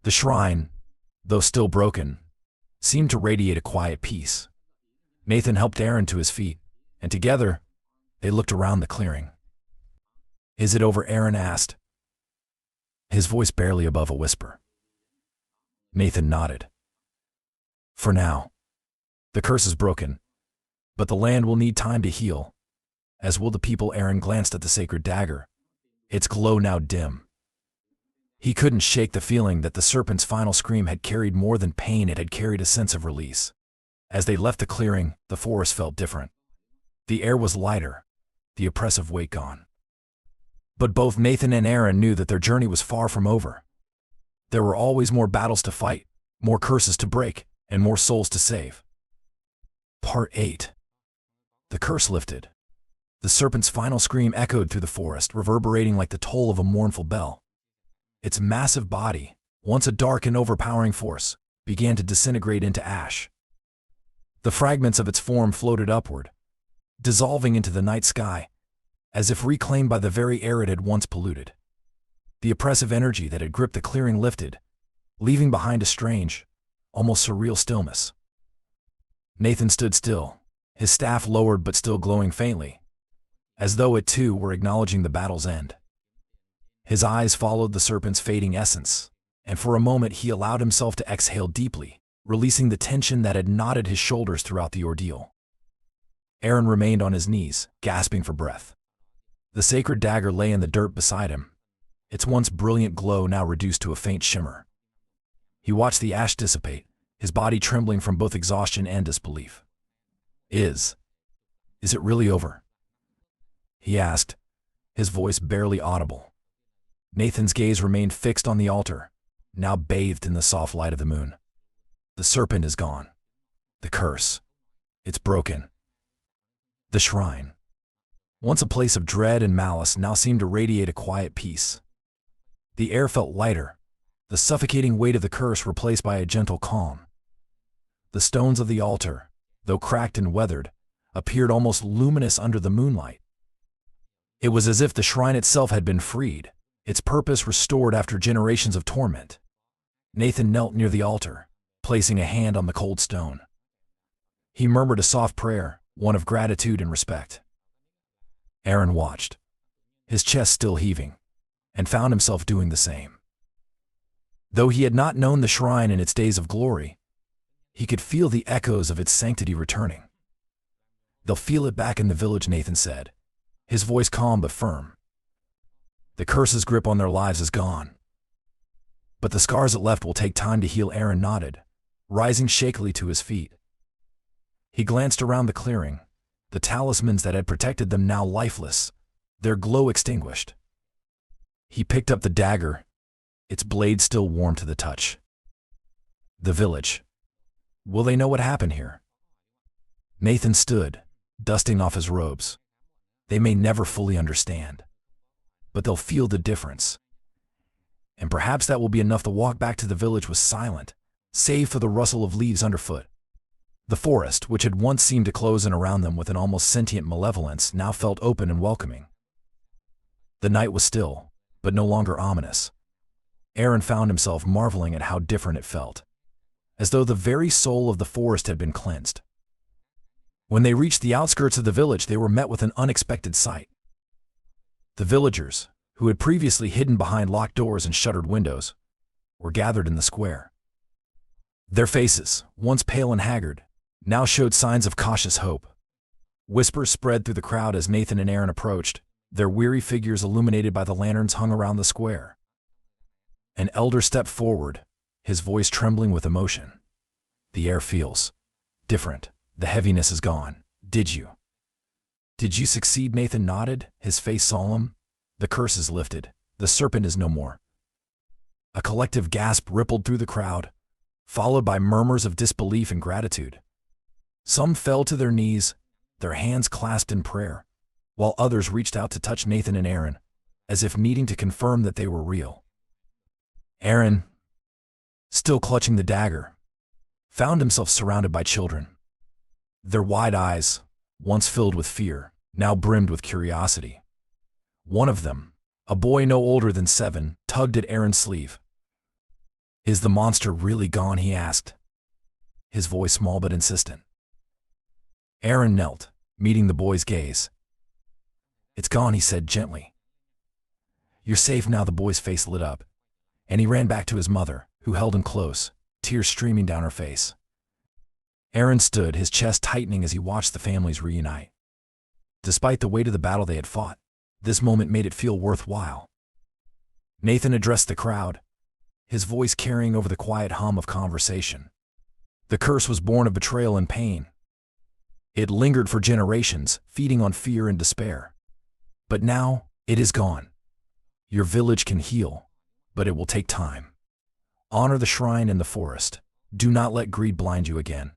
[SPEAKER 1] The shrine, though still broken, seemed to radiate a quiet peace. Nathan helped Aaron to his feet, and together, they looked around the clearing. "Is it over?" Aaron asked, his voice barely above a whisper. Nathan nodded. "For now. The curse is broken, but the land will need time to heal, as will the people." Aaron glanced at the sacred dagger, its glow now dim. He couldn't shake the feeling that the serpent's final scream had carried more than pain, it had carried a sense of release. As they left the clearing, the forest felt different. The air was lighter, the oppressive weight gone. But both Nathan and Aaron knew that their journey was far from over. There were always more battles to fight, more curses to break, and more souls to save. Part 8. The curse lifted. The serpent's final scream echoed through the forest, reverberating like the toll of a mournful bell. Its massive body, once a dark and overpowering force, began to disintegrate into ash. The fragments of its form floated upward, dissolving into the night sky, as if reclaimed by the very air it had once polluted. The oppressive energy that had gripped the clearing lifted, leaving behind a strange, almost surreal stillness. Nathan stood still, his staff lowered but still glowing faintly, as though it too were acknowledging the battle's end. His eyes followed the serpent's fading essence, and for a moment he allowed himself to exhale deeply, releasing the tension that had knotted his shoulders throughout the ordeal. Aaron remained on his knees, gasping for breath. The sacred dagger lay in the dirt beside him, its once brilliant glow now reduced to a faint shimmer. He watched the ash dissipate, his body trembling from both exhaustion and disbelief. Is it really over?" he asked, his voice barely audible. Nathan's gaze remained fixed on the altar, now bathed in the soft light of the moon. "The serpent is gone. The curse. It's broken." The shrine, once a place of dread and malice, now seemed to radiate a quiet peace. The air felt lighter, the suffocating weight of the curse replaced by a gentle calm. The stones of the altar, though cracked and weathered, appeared almost luminous under the moonlight. It was as if the shrine itself had been freed, its purpose restored after generations of torment. Nathan knelt near the altar, placing a hand on the cold stone. He murmured a soft prayer, one of gratitude and respect. Aaron watched, his chest still heaving, and found himself doing the same. Though he had not known the shrine in its days of glory, he could feel the echoes of its sanctity returning. "They'll feel it back in the village," Nathan said, his voice calm but firm. "The curse's grip on their lives is gone. But the scars it left will take time to heal." Aaron nodded, rising shakily to his feet. He glanced around the clearing, the talismans that had protected them now lifeless, their glow extinguished. He picked up the dagger, its blade still warm to the touch. The village. Will they know what happened here? Nathan stood, dusting off his robes. They may never fully understand, but they'll feel the difference. And perhaps that will be enough. The walk back to the village was silent, save for the rustle of leaves underfoot. The forest, which had once seemed to close in around them with an almost sentient malevolence, now felt open and welcoming. The night was still, but no longer ominous. Aaron found himself marveling at how different it felt, as though the very soul of the forest had been cleansed. When they reached the outskirts of the village, they were met with an unexpected sight. The villagers, who had previously hidden behind locked doors and shuttered windows, were gathered in the square. Their faces, once pale and haggard, now showed signs of cautious hope. Whispers spread through the crowd as Nathan and Aaron approached, their weary figures illuminated by the lanterns hung around the square. An elder stepped forward, his voice trembling with emotion. "The air feels different. The heaviness is gone. Did you succeed?" Nathan nodded, his face solemn. "The curse is lifted. The serpent is no more." A collective gasp rippled through the crowd, followed by murmurs of disbelief and gratitude. Some fell to their knees, their hands clasped in prayer, while others reached out to touch Nathan and Aaron, as if needing to confirm that they were real. Aaron, still clutching the dagger, found himself surrounded by children. Their wide eyes, once filled with fear, now brimmed with curiosity. One of them, a boy no older than 7, tugged at Aaron's sleeve. "Is the monster really gone?" he asked, his voice small but insistent. Aaron knelt, meeting the boy's gaze. "It's gone," he said gently. "You're safe now." The boy's face lit up, and he ran back to his mother, who held him close, tears streaming down her face. Aaron stood, his chest tightening as he watched the families reunite. Despite the weight of the battle they had fought, this moment made it feel worthwhile. Nathan addressed the crowd, his voice carrying over the quiet hum of conversation. The curse was born of betrayal and pain. It lingered for generations, feeding on fear and despair. But now, it is gone. Your village can heal, but it will take time. Honor the shrine and the forest. Do not let greed blind you again.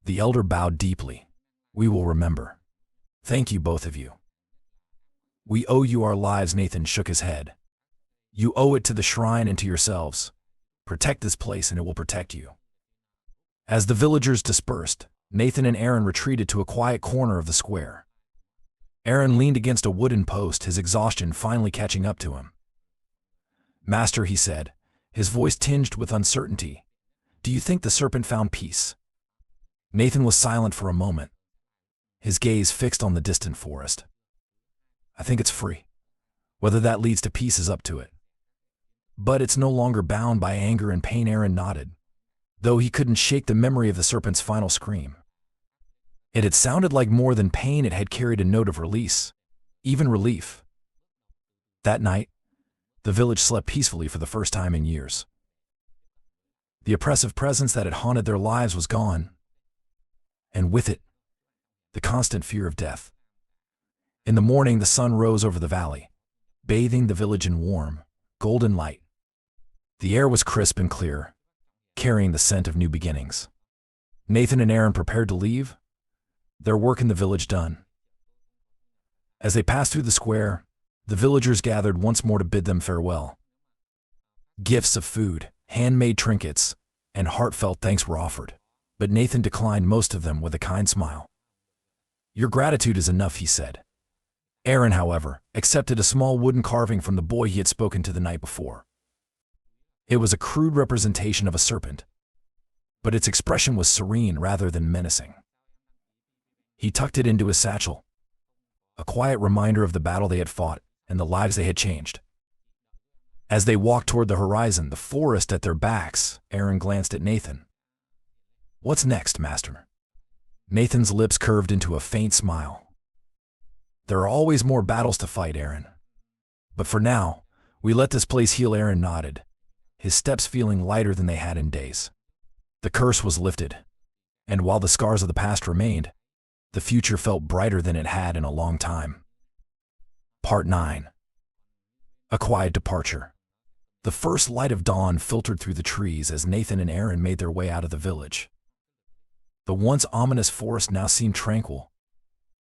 [SPEAKER 1] The elder bowed deeply. "We will remember. Thank you, both of you." "We owe you our lives." Nathan shook his head. "You owe it to the shrine and to yourselves. Protect this place and it will protect you." As the villagers dispersed, Nathan and Aaron retreated to a quiet corner of the square. Aaron leaned against a wooden post, his exhaustion finally catching up to him. "Master," he said, his voice tinged with uncertainty, "do you think the serpent found peace?" Nathan was silent for a moment, his gaze fixed on the distant forest. "I think it's free. Whether that leads to peace is up to it." But it's no longer bound by anger and pain, Aaron nodded, though he couldn't shake the memory of the serpent's final scream. It had sounded like more than pain, it had carried a note of release, even relief. That night, the village slept peacefully for the first time in years. The oppressive presence that had haunted their lives was gone, and with it, the constant fear of death. In the morning, the sun rose over the valley, bathing the village in warm, golden light. The air was crisp and clear, carrying the scent of new beginnings. Nathan and Aaron prepared to leave, their work in the village done. As they passed through the square, the villagers gathered once more to bid them farewell. Gifts of food, handmade trinkets, and heartfelt thanks were offered, but Nathan declined most of them with a kind smile. "Your gratitude is enough," he said. Aaron, however, accepted a small wooden carving from the boy he had spoken to the night before. It was a crude representation of a serpent, but its expression was serene rather than menacing. He tucked it into his satchel, a quiet reminder of the battle they had fought and the lives they had changed. As they walked toward the horizon, the forest at their backs, Aaron glanced at Nathan. "What's next, Master?" Nathan's lips curved into a faint smile. "There are always more battles to fight, Aaron. But for now, we let this place heal." Aaron nodded, his steps feeling lighter than they had in days. The curse was lifted, and while the scars of the past remained, the future felt brighter than it had in a long time. Part 9. A quiet departure. The first light of dawn filtered through the trees as Nathan and Aaron made their way out of the village. The once ominous forest now seemed tranquil,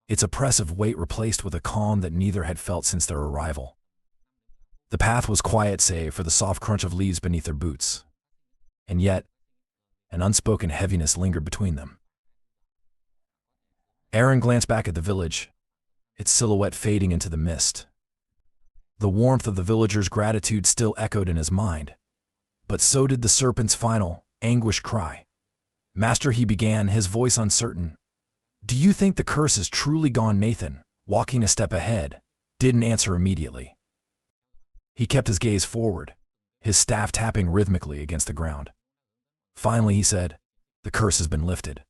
[SPEAKER 1] its oppressive weight replaced with a calm that neither had felt since their arrival. The path was quiet save for the soft crunch of leaves beneath their boots, and yet an unspoken heaviness lingered between them. Aaron glanced back at the village, its silhouette fading into the mist. The warmth of the villagers' gratitude still echoed in his mind, but so did the serpent's final, anguished cry. "Master," he began, his voice uncertain, "do you think the curse is truly gone?" Nathan, walking a step ahead, didn't answer immediately. He kept his gaze forward, his staff tapping rhythmically against the ground. Finally, he said, "The curse has been lifted.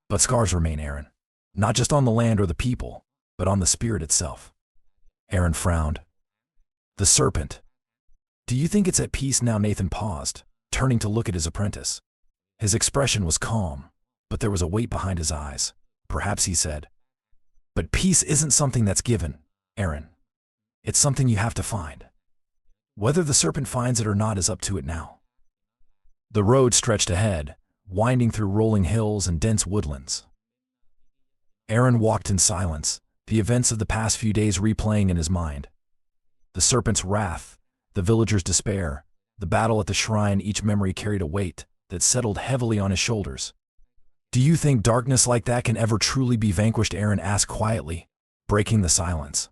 [SPEAKER 1] But scars remain, Aaron. Not just on the land or the people, but on the spirit itself." Aaron frowned. "The serpent. Do you think it's at peace now?" Nathan paused, turning to look at his apprentice. His expression was calm, but there was a weight behind his eyes. "Perhaps," he said. "But peace isn't something that's given, Aaron. It's something you have to find. Whether the serpent finds it or not is up to it now." The road stretched ahead, winding through rolling hills and dense woodlands. Aaron walked in silence, the events of the past few days replaying in his mind. The serpent's wrath, the villagers' despair, the battle at the shrine, each memory carried a weight that settled heavily on his shoulders. "Do you think darkness like that can ever truly be vanquished?" Aaron asked quietly, breaking the silence.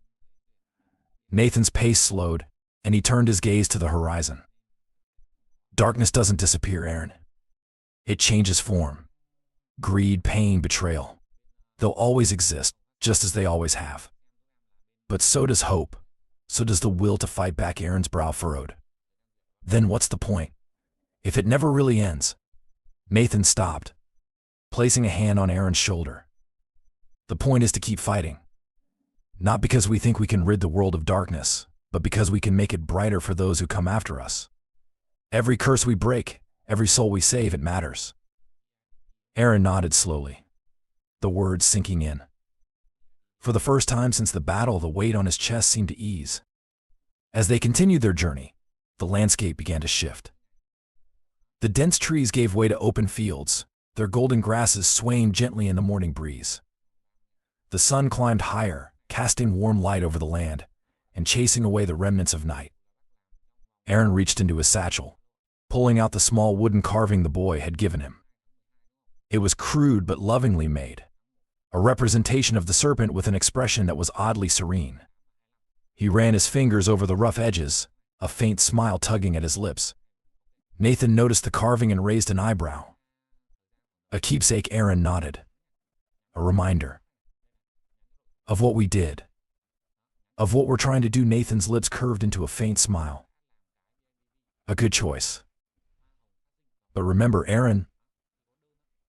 [SPEAKER 1] Nathan's pace slowed, and he turned his gaze to the horizon. "Darkness doesn't disappear, Aaron. It changes form. Greed, pain, betrayal. They'll always exist, just as they always have. But so does hope. So does the will to fight back." Aaron's brow furrowed. "Then what's the point, if it never really ends?" Nathan stopped, placing a hand on Aaron's shoulder. "The point is to keep fighting. Not because we think we can rid the world of darkness, but because we can make it brighter for those who come after us. Every curse we break, every soul we save, it matters." Aaron nodded slowly, the words sinking in. For the first time since the battle, the weight on his chest seemed to ease. As they continued their journey, the landscape began to shift. The dense trees gave way to open fields, their golden grasses swaying gently in the morning breeze. The sun climbed higher, casting warm light over the land and chasing away the remnants of night. Aaron reached into his satchel, pulling out the small wooden carving the boy had given him. It was crude but lovingly made, a representation of the serpent with an expression that was oddly serene. He ran his fingers over the rough edges, a faint smile tugging at his lips. Nathan noticed the carving and raised an eyebrow. "A keepsake," Aaron nodded. "A reminder of what we did, of what we're trying to do." Nathan's lips curved into a faint smile. A good choice. But remember, Aaron,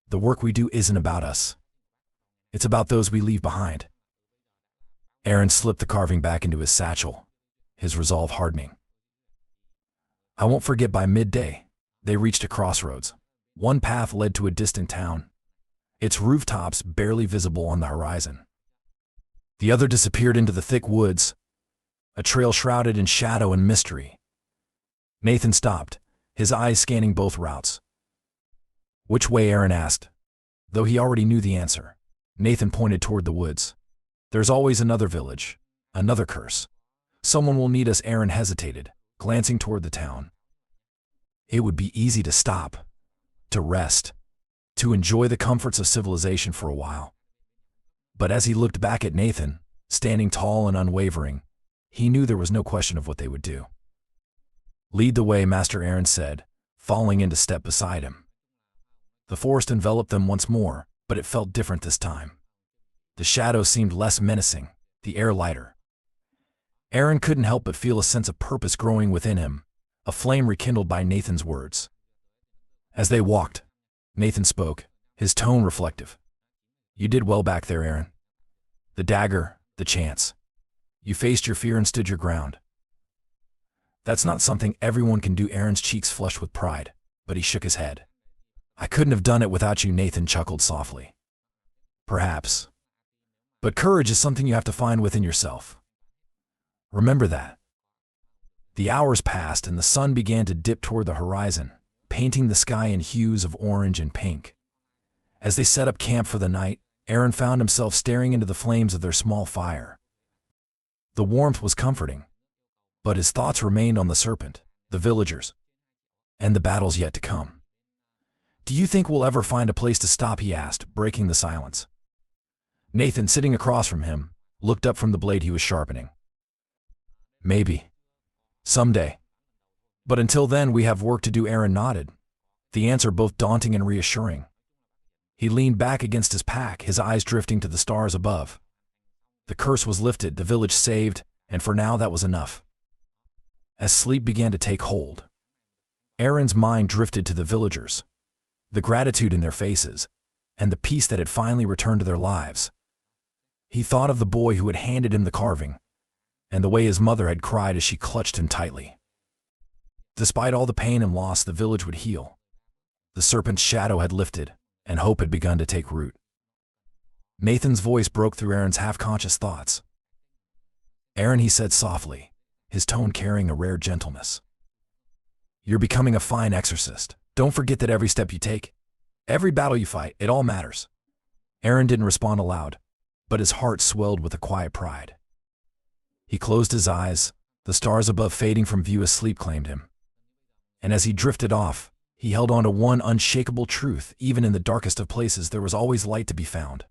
[SPEAKER 1] the work we do isn't about us. It's about those we leave behind. Aaron slipped the carving back into his satchel, his resolve hardening. I won't forget. By midday, they reached a crossroads. One path led to a distant town, its rooftops barely visible on the horizon. The other disappeared into the thick woods, a trail shrouded in shadow and mystery. Nathan stopped, his eyes scanning both routes. Which way? Aaron asked. Though he already knew the answer, Nathan pointed toward the woods. There's always another village, another curse. Someone will need us. Aaron hesitated, glancing toward the town. It would be easy to stop, to rest, to enjoy the comforts of civilization for a while. But as he looked back at Nathan, standing tall and unwavering, he knew there was no question of what they would do. Lead the way, Master Aaron said, falling into step beside him. The forest enveloped them once more, but it felt different this time. The shadows seemed less menacing, the air lighter. Aaron couldn't help but feel a sense of purpose growing within him, a flame rekindled by Nathan's words. As they walked, Nathan spoke, his tone reflective. You did well back there, Aaron. The dagger, the chance. You faced your fear and stood your ground. That's not something everyone can do. Aaron's cheeks flushed with pride, but he shook his head. I couldn't have done it without you, Nathan chuckled softly. Perhaps. But courage is something you have to find within yourself. Remember that. The hours passed and the sun began to dip toward the horizon, painting the sky in hues of orange and pink. As they set up camp for the night, Aaron found himself staring into the flames of their small fire. The warmth was comforting, but his thoughts remained on the serpent, the villagers, and the battles yet to come. Do you think we'll ever find a place to stop? He asked, breaking the silence. Nathan, sitting across from him, looked up from the blade he was sharpening. Maybe. Someday. But until then, we have work to do. Aaron nodded, the answer both daunting and reassuring. He leaned back against his pack, his eyes drifting to the stars above. The curse was lifted, the village saved, and for now that was enough. As sleep began to take hold, Aaron's mind drifted to the villagers, the gratitude in their faces, and the peace that had finally returned to their lives. He thought of the boy who had handed him the carving, and the way his mother had cried as she clutched him tightly. Despite all the pain and loss, the village would heal. The serpent's shadow had lifted, and hope had begun to take root. Nathan's voice broke through Aaron's half-conscious thoughts. Aaron, he said softly, his tone carrying a rare gentleness. You're becoming a fine exorcist. Don't forget that every step you take, every battle you fight, it all matters. Aaron didn't respond aloud, but his heart swelled with a quiet pride. He closed his eyes, the stars above fading from view as sleep claimed him. And as he drifted off, he held on to one unshakable truth: even in the darkest of places, there was always light to be found.